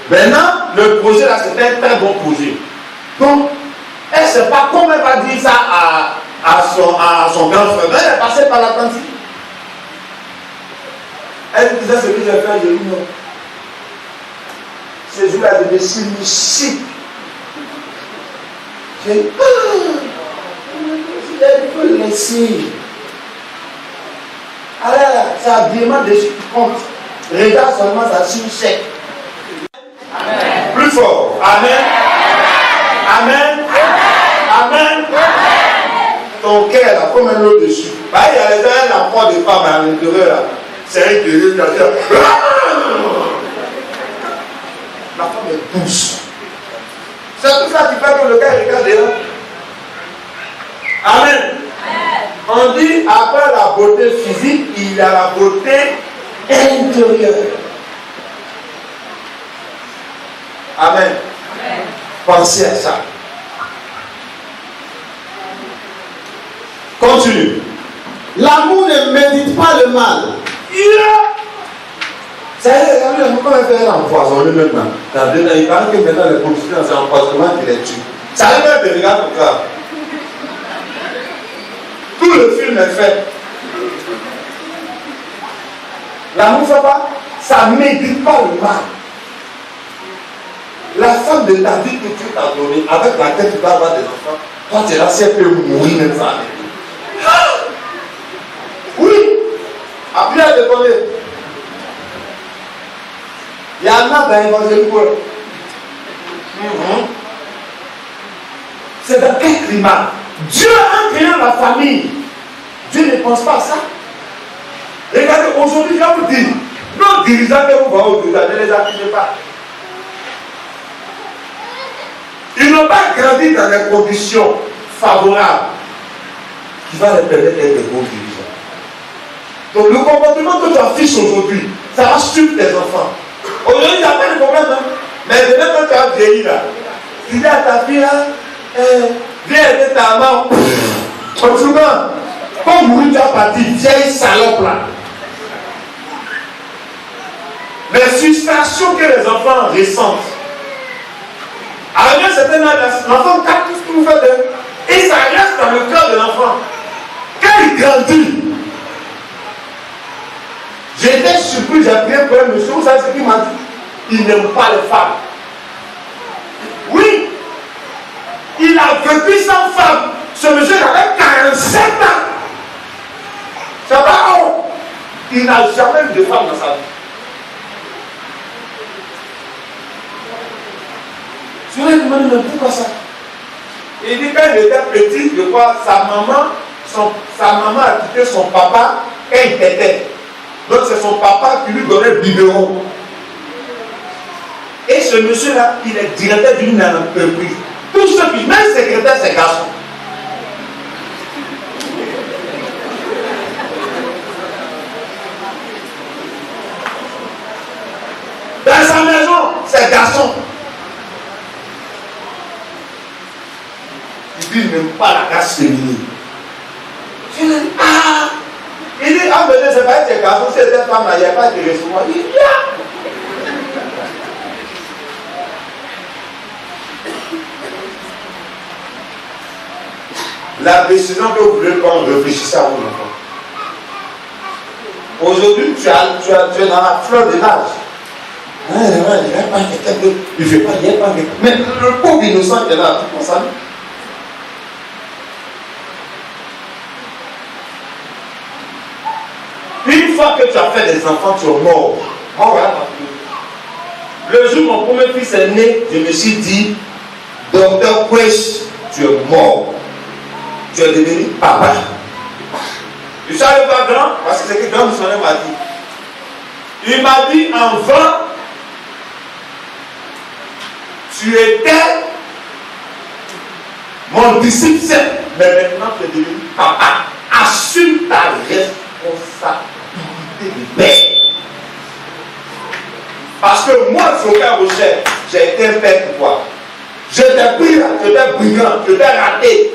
Maintenant, le projet là, c'était un très bon projet. Donc, elle ne sait pas comment elle va dire ça à son grand frère. Elle est passée par la cantine. Elle disait ce que j'ai fait, j'ai dit non. Ce jour-là, je me suis mis chic. J'ai dit, il faut le laisser. Alors là, c'est habillement dessus qui compte. Regarde seulement ça sur le chèque. Amen. Plus fort. Amen. Amen. Amen. Ton cœur là, comme un lot dessus. Bah, il y a les uns, la proie de femme à l'intérieur là. C'est un guerrier qui a dit. La femme est douce. C'est tout ça qui fait que le gars regarde dehors. Amen. On dit après la beauté physique, il y a la beauté intérieure. Amen. Amen. Pensez à ça. Continue. L'amour ne médite pas le mal. Ça y est, comment elle fait empoisonner maintenant? Il paraît que maintenant les policiers, c'est l'empoisonnement qui les tue. Ça y est, même de regarder comme ça. Tout le film est fait. L'amour, ça va? Ça ne médite pas le mal. La femme de ta vie que Dieu t'a donnée, avec laquelle tu vas avoir des enfants, toi tu es là, si elle peut mourir même ça. Oui. Après elle te connaît. Il y en a dans l'évangile. C'est dans quel climat? Dieu a créé la famille. Dieu ne pense pas à ça. Regardez, aujourd'hui, je vais vous dire, nos dirigeants que vous voyez aujourd'hui, ne les accusez pas. Ils n'ont pas grandi dans des conditions favorables qui vont les permettre d'être des bons dirigeants. Donc le comportement que tu affiches aujourd'hui, ça va suivre tes enfants. Aujourd'hui, il n'y a pas de problème. Hein? Mais demain, quand tu as vieilli là, tu dis à ta fille, viens aider ta maman. Autrement, comme mourir, tu as parti, vieille salope là. Les frustrations que les enfants ressentent. Arrivé à un certain âge, l'enfant capte tout ce que vous faites. Et ça reste dans le cœur de l'enfant. Quand il grandit, j'étais surpris, j'ai prié pour un monsieur, vous savez ce qu'il m'a dit? Il n'aime pas les femmes. Oui, il a vécu sans femme. Ce monsieur avait 47 ans. Ça va, oh, il n'a jamais eu de femme dans sa vie. Je lui ai demandé, mais pourquoi ça? Il dit quand il était petit, je crois, sa maman a quitté son papa quand il était. Donc c'est son papa qui lui donnait le biberon. Et ce monsieur-là, il est directeur d'une entreprise. Tous ceux qui, même secrétaire, c'est garçon. Dans sa maison, c'est garçon. Il dit, il n'aime pas la race féminine. Je dis, ah! Il dit, ah, mais c'est pas être garçon, c'est cette femme-là, il n'y a pas de recevoir. Il dit, ah! La décision que vous voulez prendre, réfléchissez à vos enfants. Aujourd'hui, tu es dans la fleur de l'âge. Il ne fait pas, il n'y a pas. Mais le pauvre innocent qui est là, tu penses à lui? Une fois que tu as fait des enfants, tu es mort. Le jour où mon premier fils est né, je me suis dit, docteur Quest, tu es mort. Tu es devenu papa. Je suis allé voir grand, parce que c'est que grand missionnaire m'a dit. Il m'a dit, enfant, tu étais mon disciple, mais maintenant tu es devenu papa. Assume ta responsabilité de père. Parce que moi, Joël Rocher, j'ai été un père pour toi. J'étais brillant, j'étais brigand, j'étais raté.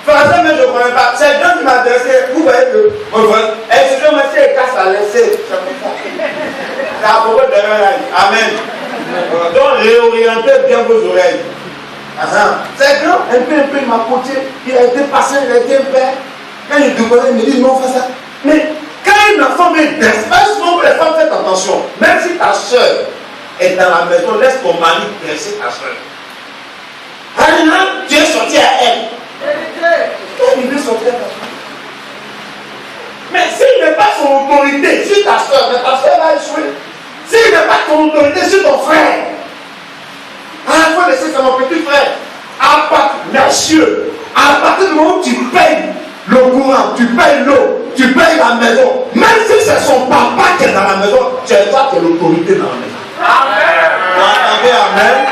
Français, mais je ne connais pas. C'est Dieu qui m'a adressé. Vous voyez que mon frère, excusez-moi si elle casse à laisser. C'est à propos de l'oreille. Amen. Donc, réorientez bien vos oreilles. C'est Dieu, un peu, il m'a coaché. Il a été passé, il a été un père. Quand il demandait, il me dit non, fais ça. Mais quand une enfant me dresse, souvent les femmes, faites attention. Même si ta soeur est dans la maison, laisse ton mari dresser ta soeur. Tu es sorti à elle. Il veut sortir à ta soeur. Mais s'il n'est pas son autorité sur ta soeur, ta soeur va échouer. S'il n'est pas ton autorité sur ton frère, il faut laisser ça, mon petit frère. Messieurs, à partir du moment où tu payes le courant, tu payes l'eau, tu payes la maison, même si c'est son papa qui est dans la maison, tu es toi qui es l'autorité dans la maison. Amen. Vous entendez, amen?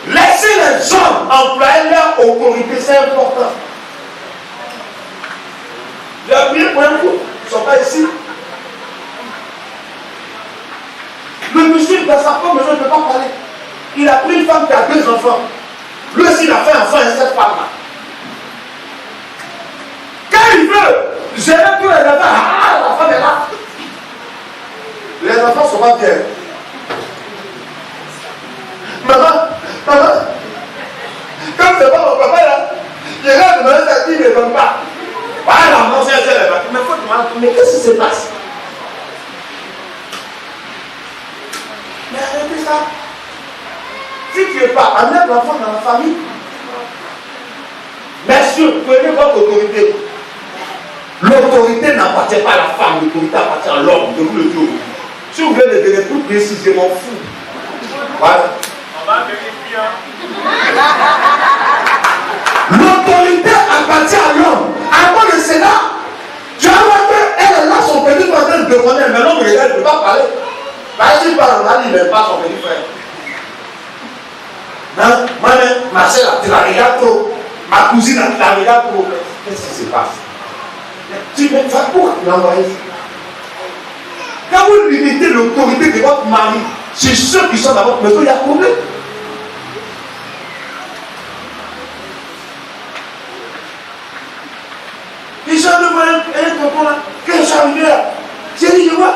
Laissez les hommes employer leur autorité, c'est important. J'ai appuyé pour un coup, ils ne sont pas ici. Le monsieur, dans sa propre maison, ne peut pas parler. Il a pris une femme qui a 2 enfants. Lui aussi, il a fait un enfant à cette femme-là. Quand il veut gérer tous les enfants, la femme est là. Les enfants ne sont pas bien. Maman, comme c'est pas mon papa là, il regarde de demander sa fille, il ne donne pas. Voilà, non, c'est elle là. Mais il faut demander, mais qu'est-ce qui se passe? Mais arrêtez ça. Si tu n'es pas, amène l'enfant dans la famille. Messieurs, prenez votre autorité. L'autorité n'appartient pas à la femme, l'autorité appartient à l'homme. Je vous le dis aujourd'hui. Si vous voulez le donner tout précisément fou. Voilà. On va vérifier. L'autorité appartient à l'homme. Avant de cela, tu as vu qu'elle est là, son petit frère en train de demander, mais l'homme regarde, elle ne peut pas parler. Parce qu'il parle, il n'aime pas son petit frère. Non, ma soeur, tu la regardes trop. Ma cousine, tu la regardes trop. Qu'est-ce qui se passe? Tu ne vas pas l'envoyer. Quand vous limitez l'autorité de votre mari sur ceux qui sont dans votre maison, il y a un problème. Les gens me voient un tonton là, quand je suis arrivé là, j'ai dit, je vois,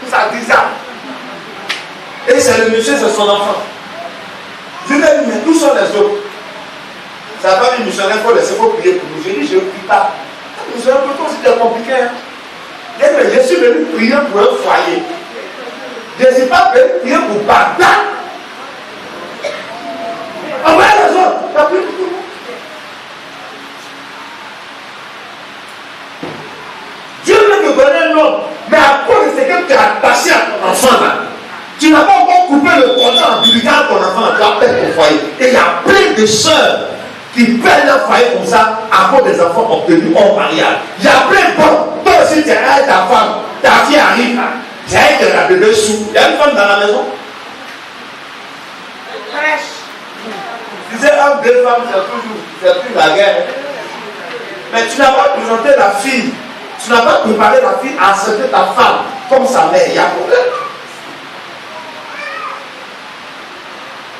ça dit ça. Et c'est le monsieur, c'est son enfant. Je lui ai dit, mais où sont les autres? Ça va pas missionnaire, il faut laisser, il faut prier pour nous. J'ai dit, je prie pas. C'est un peu comme c'était compliqué. Je suis venu prier pour un foyer. Je ne suis pas venu prier pour Bagdad. Envoyez les autres. Tu as prié pour tout le monde. Dieu veut te donner un homme, mais à cause de ce que tu as attaché à ton enfant là, tu n'as pas encore coupé le cordon ombilical de ton enfant, tu as perdu ton foyer. Et il y a plein de sœurs qui perdent leur foyer comme ça à cause des enfants obtenus hors mariage. Il y a plein de bons. Toi aussi, tu es avec ta femme, ta fille arrive, tu es avec la bébé sous. Il y a une femme dans la maison. Tu sais, entre 2 femmes, c'est toujours la guerre. Mais tu n'as pas présenté la fille. Tu n'as pas préparé la fille à accepter ta femme comme sa mère. Il y a un problème.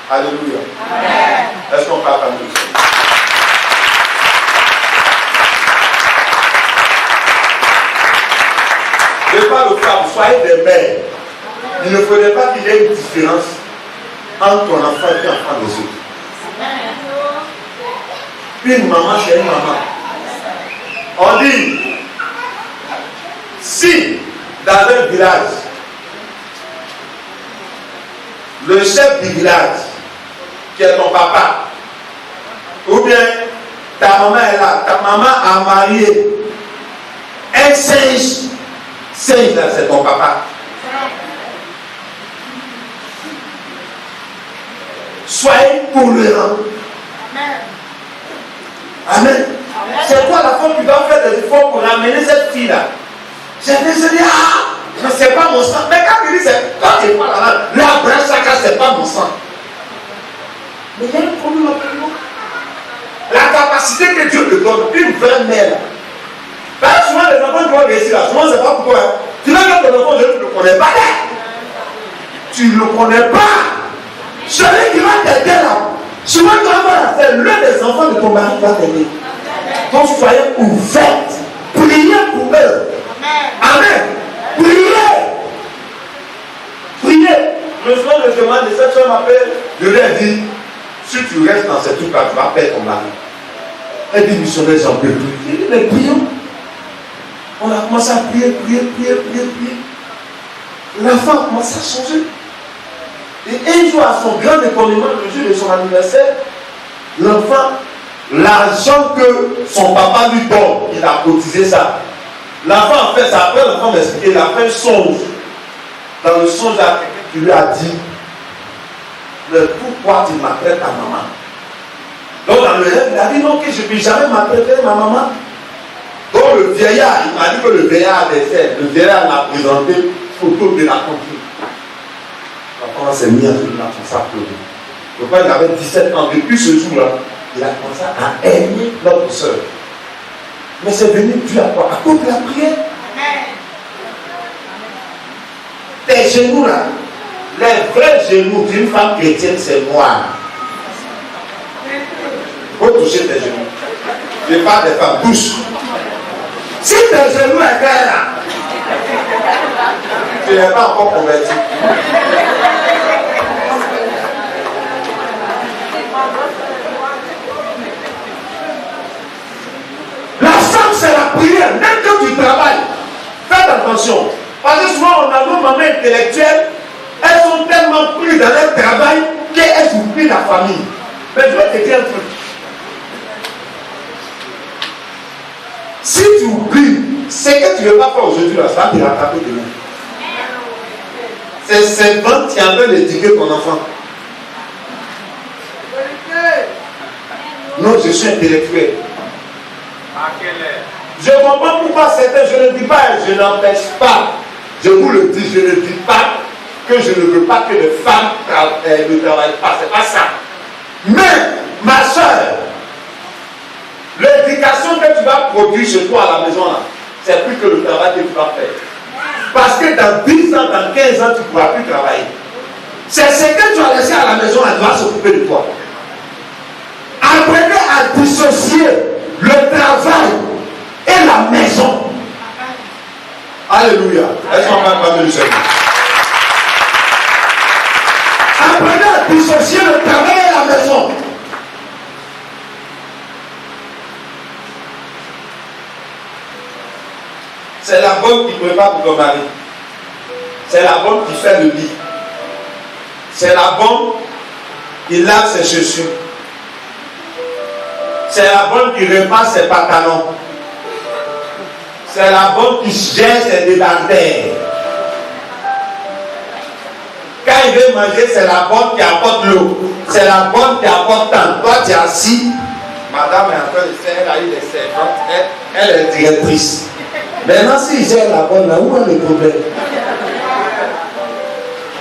Alléluia. Amen. Est-ce qu'on parle à nous? Je parle aux femmes, soyez des mères. Il ne faudrait pas qu'il y ait une différence entre ton enfant et l'enfant des autres. Une maman, c'est une maman. On dit, si dans un village, le chef du village, qui est ton papa, ou bien ta maman est là, ta maman a marié un singe, là c'est ton papa. Soyez tolérants. Amen. C'est quoi la femme qui doit faire des efforts pour ramener cette fille-là? J'ai dit, mais c'est pas mon sang. Mais quand il dit, quand tu parles là, la branche sacrée, c'est pas mon sang. Mais il y a un problème avec moi. La capacité que Dieu te donne, une vraie mère, Parce que souvent les enfants qui vont réussir là, souvent c'est pas pour toi. Tu vas mettre ton enfant, tu ne le connais pas. Tu ne le connais pas. Celui qui va t'aider là, souvent tu vas voir, c'est l'un des enfants de ton mari qui va t'aider. Donc soyez ouverts. Priez pour eux. Amen. Priez. Priez. Le soir, je demande, cette femme m'appelle. Je lui ai dit, si tu restes dans ce truc-là, tu vas perdre ton mari. Elle dit, missionnaire, j'en peux plus. J'ai dit, mais prions. On a commencé à prier. L'enfant a commencé à changer. Et un jour, à son grand étonnement, le jour de son anniversaire, l'enfant, l'argent que son papa lui donne, il a cotisé ça. L'enfant a fait ça. Après, l'enfant m'a expliqué, il a fait un songe. Dans le songe, il y a quelqu'un qui lui a dit, mais pourquoi tu m'appelles ta maman? Donc, dans le rêve, il a dit, non, que je ne peux jamais m'appeler ma maman. Donc, le vieillard, il m'a dit que le vieillard décède. Le vieillard m'a présenté photo de la conflit. L'enfant s'est mis à ça pleurer. Le père, il avait 17 ans. Depuis ce jour-là, il a commencé à aimer notre soeur. Mais c'est venu dû à quoi? À cause de la prière. Tes genoux là, les vrais genoux d'une femme chrétienne, c'est moi. Il faut toucher tes genoux. Je parle des femmes, touche. Si tes genoux est clair là, tu n'es pas encore converti. La femme, c'est la prière. Même quand tu travailles, faites attention. Parce que souvent, on a nos mamans intellectuelles, elles sont tellement prises dans leur travail qu'elles oublient la famille. Mais je vais te dire un truc. Si tu oublies, ce que tu ne veux pas faire aujourd'hui, là, ça va te rattraper demain. C'est 5 ans, tu es en train d'éduquer ton enfant. Non, je suis intellectuel. Je comprends pourquoi certains, je ne dis pas, je n'empêche pas. Je vous le dis, je ne dis pas que je ne veux pas que les femmes ne travaillent pas. C'est pas ça. Mais, ma soeur, l'éducation que tu vas produire chez toi à la maison, là, c'est plus que le travail que tu vas faire. Parce que dans 10 ans, dans 15 ans, tu ne pourras plus travailler. C'est ce que tu as laissé à la maison, elle doit s'occuper de toi. Apprenez à dissocier le travail et la maison. Alléluia. Est-ce qu'on va parler du Seigneur? Apprenez à dissocier le travail et la maison. C'est la bonne qui prépare pour ton mari. C'est la bonne qui fait le lit. C'est la bonne qui lave ses chaussures. C'est la bonne qui répare ses pantalons. C'est la bonne qui gère ses débardeurs. Quand il veut manger, c'est la bonne qui apporte l'eau. C'est la bonne qui apporte tant. Toi, tu es assis. Madame est en train de faire, elle a eu des servantes. Elle est directrice. Maintenant, s'il gère la bonne, là, où est le problème?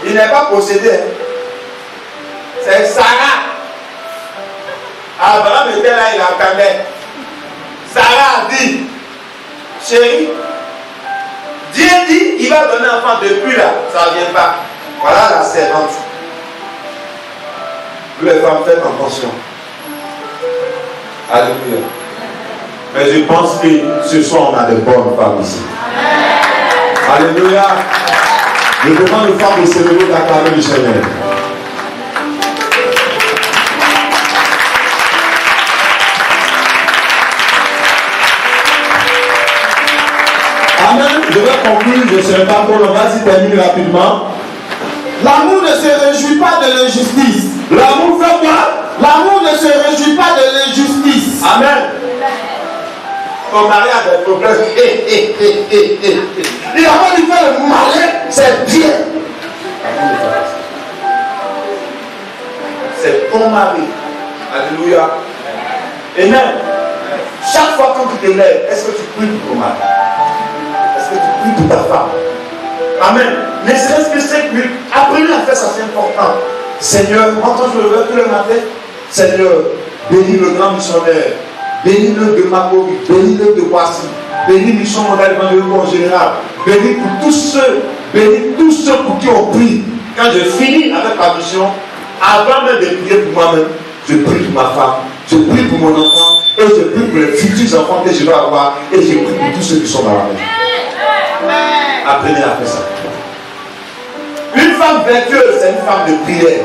Il n'est pas possédé. C'est Sarah. Abraham était là, il entendait. Sarah a dit, chérie, Dieu dit, il va donner un enfant depuis là, ça ne vient pas. Voilà la servante. Vous les femmes, faites attention. Alléluia. Mais je pense que ce soir, on a de bonnes femmes ici. Alléluia. Je demande aux femmes de se lever d'acclamer le Seigneur. Amen. Je vais conclure, je ne serai pas trop long. Vas-y, termine rapidement. L'amour ne se réjouit pas de l'injustice. L'amour fait quoi? L'amour ne se réjouit pas de l'injustice. Amen. Ton mari a des problèmes. Il a pas dû faire le malin, c'est bien. C'est ton mari. Alléluia. Amen. Chaque fois que tu te lèves, est-ce que tu pries pour ton mari? Est-ce que tu pries pour ta femme? Amen. Ne serait-ce que 5 minutes. Apprenez à faire ça, c'est important. Seigneur, quand je me lève tous les matins, Seigneur, bénis le grand missionnaire. Bénis-le de Macorie, bénis-le de Boissy, bénis Mission Mondiale Évangélique en général, bénis tous ceux pour qui on prie. Quand je finis avec ma mission, avant même de prier pour moi-même, je prie pour ma femme, je prie pour mon enfant, et je prie pour les futurs enfants que je dois avoir, et je prie pour tous ceux qui sont dans la maison. Apprenez à faire ça. Une femme vertueuse, c'est une femme de prière.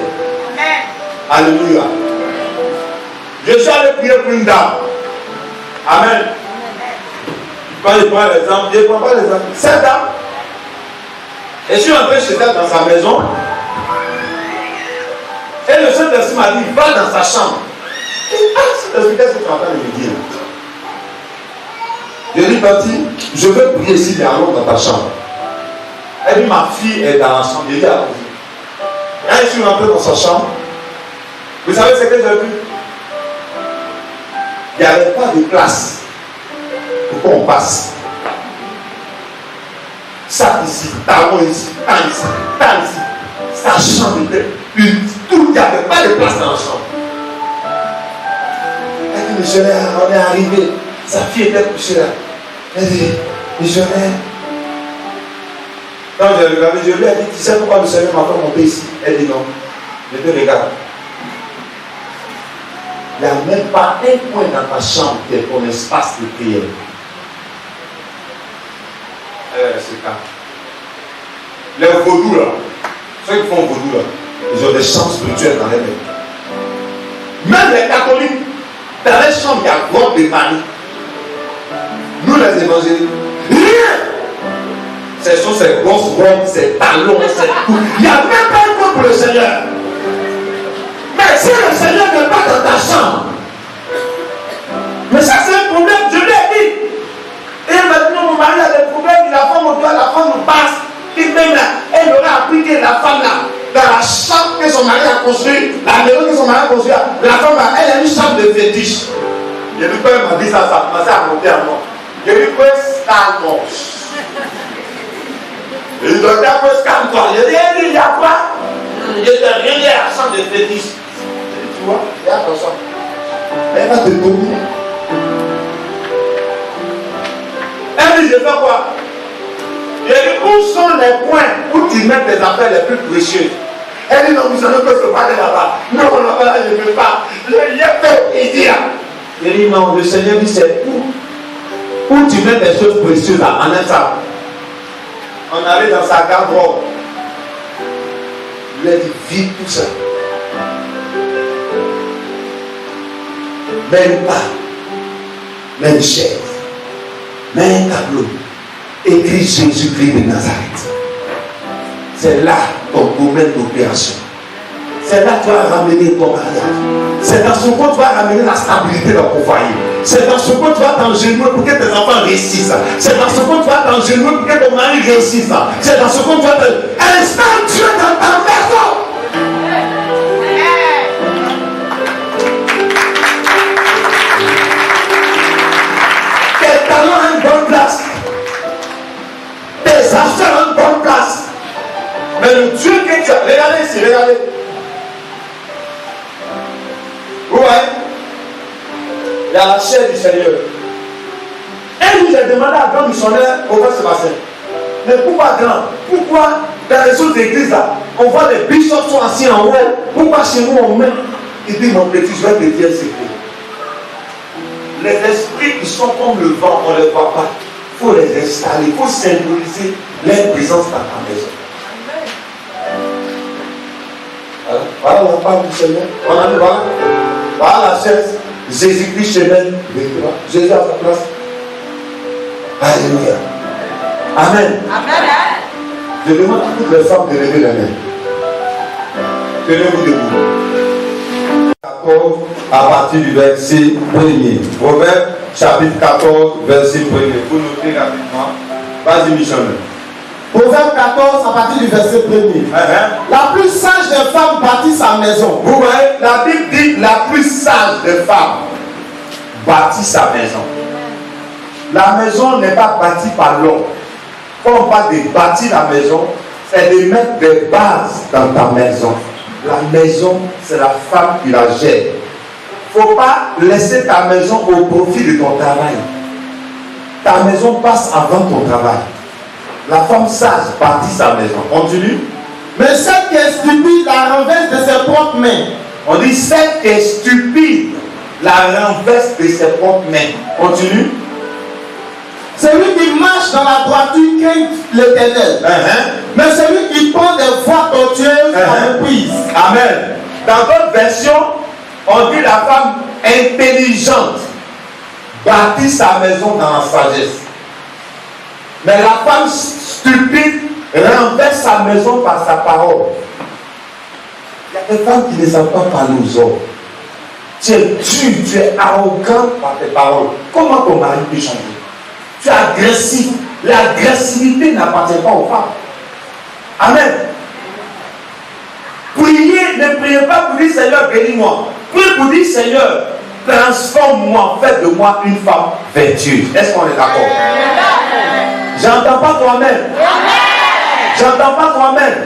Alléluia. Je suis allé prier pour une dame. Amen. Quand je prends l'exemple, je ne prends pas l'exemple. Cette dame, et je suis entré chez elle dans sa maison. Et le Saint-Esprit m'a dit, va dans sa chambre. Saint-Esprit, qu'est-ce que tu es en train de me dire? Je lui ai dit, je veux prier ici, mais allons dans ta chambre. Elle dit, ma fille est dans la chambre. Je lui ai dit, allons-y. Quand je suis rentré dans sa chambre, vous savez ce que j'ai vu? Il n'y avait pas de place pour qu'on passe. Ça ici, talon ici, tant ici, tant ici. Sa chambre était une. Tout, il n'y avait pas de place dans la chambre. Elle dit, missionnaire, on est arrivé. Sa fille était couchée là. Elle dit, missionnaire. Quand je lui ai dit, tu sais pourquoi le Seigneur m'a fait monter ici? Elle dit non. Je te regarde. Il n'y a même pas un point dans ta chambre qui est ton espace de prière. C'est calme. Les vaudous là, ceux qui font vaudou là, ils ont des chambres spirituelles dans les mains. Même les catholiques, dans les chambres, il y a grotte de Marie. Nous les évangéliques, rien. Ce sont ces grosses robes, ces talons, ces tout. Il n'y a même pas un point pour le Seigneur. Mais si le Seigneur n'est pas dans ta chambre, mais ça c'est un problème, je l'ai dit. Et maintenant mon mari a des problèmes, la femme nous passe. Et même là, elle aurait appris que la femme là, dans la chambre que son mari a construite, la maison que son mari a construite, la femme là, elle a une chambre de fétiche. Je lui ai m'a dit ça, ça a commencé à monter à moi. Je lui ai dit, calme-toi. Je lui ai dit, calme-toi. Je lui ai dit, il y a quoi? Je t'ai rien dit à la chambre de fétiche. Tu vois, fais attention. Elle va te dominer. Elle dit, je fais quoi? Je dis, où sont les points où tu mets tes affaires les plus précieuses? Elle dit, non, vous ne pouvez pas aller là-bas. Non, là-bas, je ne veux pas. Je lui ai fait plaisir. Je dis, non, le Seigneur dit, c'est où tu mets tes choses précieuses là, en un sac. On allait dans sa garde-robe. Il a dit, vide tout ça. Même pas, même chaise, même tableau, écrit Jésus-Christ de Nazareth. C'est là ton domaine d'opération. C'est là que tu vas ramener ton mariage. C'est dans ce point que tu vas ramener la stabilité dans ton foyer. C'est dans ce point que tu vas t'engenouiller pour que tes enfants réussissent. C'est dans ce point que tu vas t'engenouiller pour que ton mari réussisse. C'est dans ce point que tu vas installer Dieu dans ta maison. Tes talents ont une bonne place. Tes affaires ont une bonne place. Mais le Dieu que tu as, regardez ici, regardez. Vous voyez? Il y a la chair du Seigneur. Et nous, j'ai demandé à grand missionnaire, professeur Sébastien, mais pourquoi grand? Pourquoi dans les autres églises là, on voit les bishops sont assis en haut? Pourquoi chez nous on met? Il dit, mon petit, je vais te dire c'est quoi. Les esprits qui sont comme le vent, on ne les voit pas. Il faut les installer, il faut symboliser leur présence dans ta maison. Voilà la part du Seigneur. On a vu, voilà la chaise. Jésus-Christ chemin. Jésus à sa place. Alléluia. Amen. Amen. Je demande à toutes les femmes de lever la main. Tenez-vous debout. 14 à partir du verset 1er. Proverbe chapitre 14, verset 1er. Vous notez rapidement. Vas-y, missionnaire. Proverbe 14 à partir du verset 1er. La plus sage des femmes bâtit sa maison. Vous voyez, la Bible dit la plus sage des femmes bâtit sa maison. La maison n'est pas bâtie par l'homme. Quand on parle de bâtir la maison, c'est de mettre des bases dans ta maison. La maison, c'est la femme qui la gère. Il ne faut pas laisser ta maison au profit de ton travail. ta maison passe avant ton travail. La femme sage bâtit sa maison. Continue. Mais celle qui est stupide la renverse de ses propres mains. On dit celle qui est stupide la renverse de ses propres mains. Continue. Celui qui marche dans la droiture craint l'Éternel. Mais celui qui prend des voies tortueuses en méprise. Amen. Dans d'autres versions, on dit la femme intelligente bâtit sa maison dans la sagesse. Mais la femme stupide renverse sa maison par sa parole. Il y a des femmes qui ne savent pas parler aux hommes. Tu es dur, tu es arrogant par tes paroles. Comment ton mari peut changer? Tu es agressif. L'agressivité n'appartient pas aux femmes. Amen. Priez, ne priez pas pour dire Seigneur, bénis-moi. Priez pour dire Seigneur, transforme-moi, fais de moi une femme vertueuse. Est-ce qu'on est d'accord? J'entends pas toi-même. J'entends pas toi-même.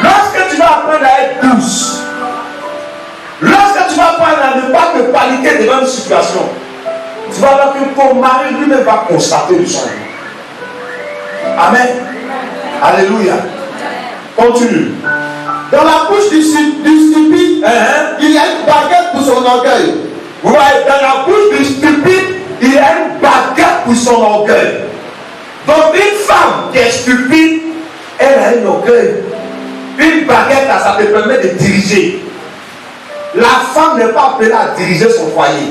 Lorsque tu vas apprendre à être douce, lorsque tu vas apprendre à ne pas te paniquer devant une situation, tu vas voir que ton mari lui-même va constater le changement. Amen. Alléluia. Continue. Dans la bouche du stupide, il y a une baguette pour son orgueil. Ouais, dans la bouche du stupide, il y a une baguette pour son orgueil. Donc une femme qui est stupide, elle a un orgueil. Une baguette, là, ça te permet de diriger. La femme n'est pas appelée à diriger son foyer.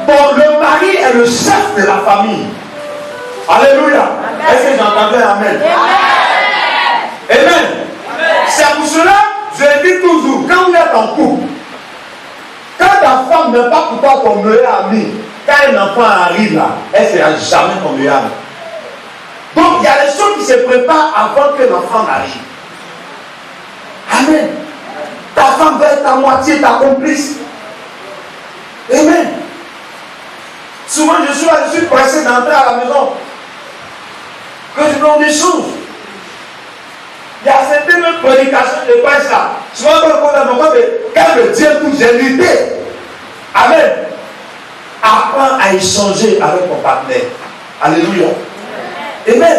Bon, le mari est le chef de la famille. Alléluia. Est-ce que j'entends bien? Amen. Amen. C'est pour cela, je dis toujours, quand vous êtes en couple, quand ta femme n'est pas pour toi ton meilleur ami, quand un enfant arrive là, elle ne sera jamais ton meilleur ami. Donc il y a des choses qui se préparent avant que l'enfant arrive. Amen. Ta femme va être à moitié ta complice. Amen. Souvent je suis pressé d'entrer à la maison. Que je donne des choses. Il y a certaines prédications de presse là. Souvent quand le Dieu tout, j'ai lutté. Amen. Apprends à échanger avec ton partenaire. Alléluia. Amen.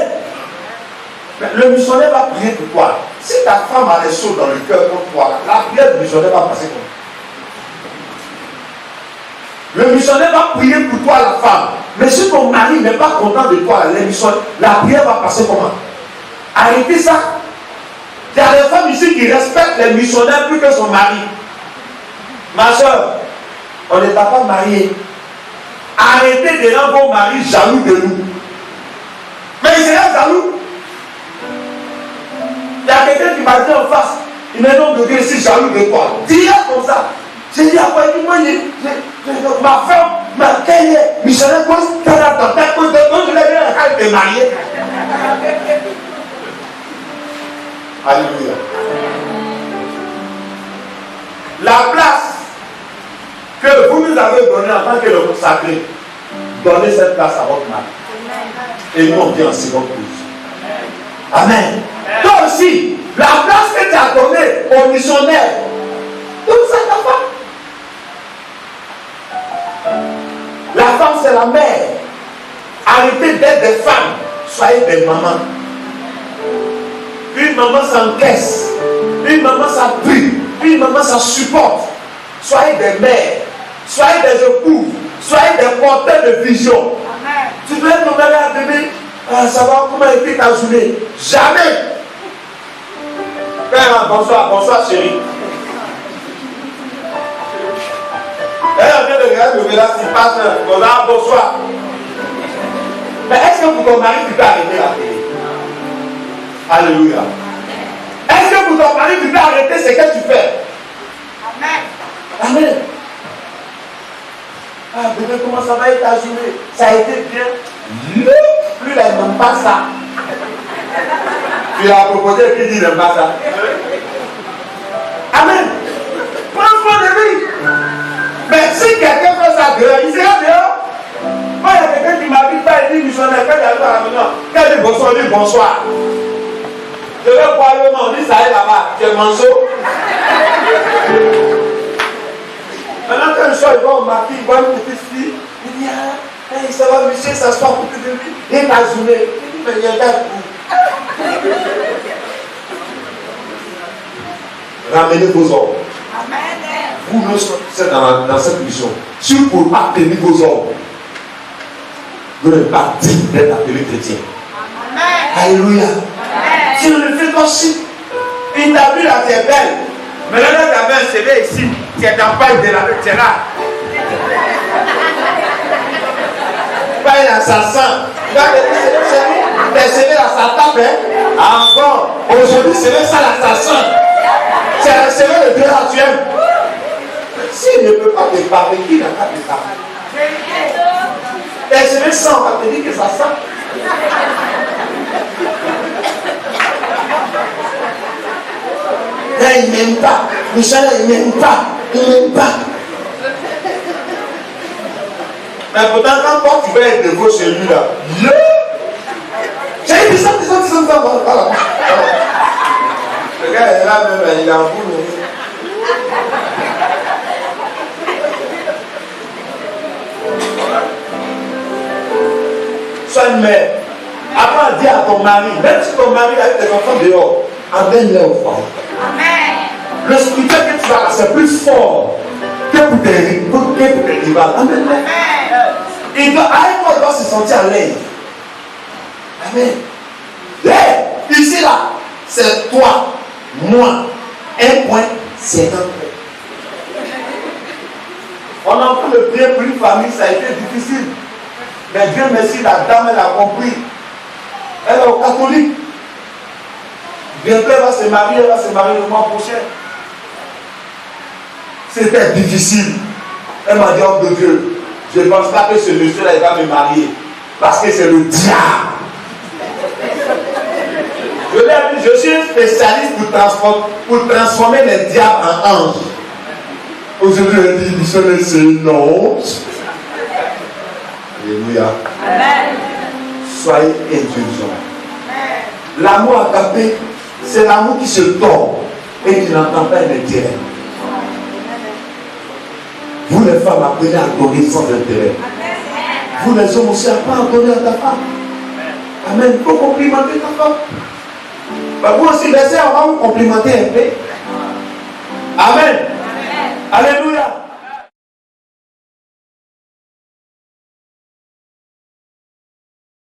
Le missionnaire va prier pour toi. Si ta femme a des choses dans le cœur contre toi, la prière du missionnaire va passer comme ça. Le missionnaire va prier pour toi, la femme. Mais si ton mari n'est pas content de toi, la prière va passer comment? Arrêtez ça. Il y a des femmes ici qui respectent les missionnaires plus que son mari. Ma soeur, on n'est pas mariés. Arrêtez de rendre vos maris jaloux de nous. Mais il sera jaloux. Il y a quelqu'un qui m'a dit en face, il m'a dit que je suis jaloux de toi. Dis-le comme ça. J'ai dit après, ma femme, ma fille, missionnaire, donc je l'ai dit à elle de marier. Alléluia. La place que vous nous avez donnée en tant que le consacré, donnez cette place à votre mari. Et nous on vient en seconde position. Amen. Toi aussi, la place que tu as donnée aux missionnaires, donc c'est ta femme. La femme c'est la mère. Arrêtez d'être des femmes, soyez des mamans. Une maman s'encaisse, une maman s'appuie, une maman ça supporte. Soyez des mères, soyez des épouses, soyez des porteurs de vision. Amen. Tu dois être nommé à bébé, savoir comment était ta journée. Jamais. Père, bonsoir, bonsoir chérie. Elle vient de regarder le village, il passe, bonsoir. Mais est-ce que pour ton mari tu peux arrêter la télé? Alléluia. Est-ce que pour ton mari tu peux arrêter ce que tu fais? Amen. Amen. Ah bébé, comment ça va être ta journée? Ça a été bien? Plus là, il n'aime pas ça. Tu as proposé qui dit il n'aime pas ça. Amen. Prends soin de lui. Mais si quelqu'un fait ça dehors, il sera dehors. Moi, il y a quelqu'un qui m'habite pas, il dit missionnaire, quand il arrive à la maison, quand il dit bonsoir, il dit bonsoir. Je vais boire le nom, on dit ça est là-bas, tu es manceau. Maintenant, quand je suis, il va au marquis, il voit une petite fille, il dit, Hey, ça va, monsieur, s'asseoir pour que de lui. Et la journée, mais il y a un gars. Ramenez vos hommes. Vous ne serez dans cette mission. Si vous ne pouvez pas tenir vos hommes, vous n'êtes pas digne d'être appelé chrétien. Alléluia. Tu ne le fais pas si. Il t'a vu là, tu es belle. Mais là, tu avais un CV ici. Tu es dans pas de la terrain. Pas un assassin. Tes CV là, ça tape. Hein? Ah bon. Aujourd'hui, c'est même ça l'assassin. C'est un CV de Dieu que tu aimes. S'il ne peut pas te parler, qui n'a pas de parler? Tes CV sans, on va te dire que ça sent. Là, il n'aime pas. Michel, il n'aime pas. Il n'aime pas. Mais pourtant, quand tu vas être de chez lui là, j'ai dit ça, voilà. Le gars est là même, il est en boule. Sois une mère. Après, dis à ton mari, même si ton mari a avec tes enfants dehors, amène-les au foyer. Le spirituel que tu vas là, c'est plus fort que pour tes rivales. Amène-les. Il doit se sentir à l'aise. Amen. Hey, ici là, c'est toi, moi, un point, c'est un point. On entend le bien pour une famille, ça a été difficile. Mais Dieu merci, la dame, elle a compris. Elle est au catholique. Bientôt, elle va se marier le mois prochain. C'était difficile. Elle m'a dit, oh de Dieu, je ne pense pas que ce monsieur-là, il va me marier. Parce que c'est le diable. Je suis un spécialiste pour transformer les diables en anges. Aujourd'hui, elle dit, Michel, c'est une ange. Alléluia. Amen. Soyez intelligents. L'amour agapé, c'est l'amour qui se tord et qui n'entend pas un intérêt. Vous les femmes apprenez à donner sans intérêt. Vous les hommes aussi apprenez à donner à ta femme. Amen. Il faut complimenter ta femme. Bah, vous aussi, les sœurs, on va vous complimenter un peu. Amen. Alléluia.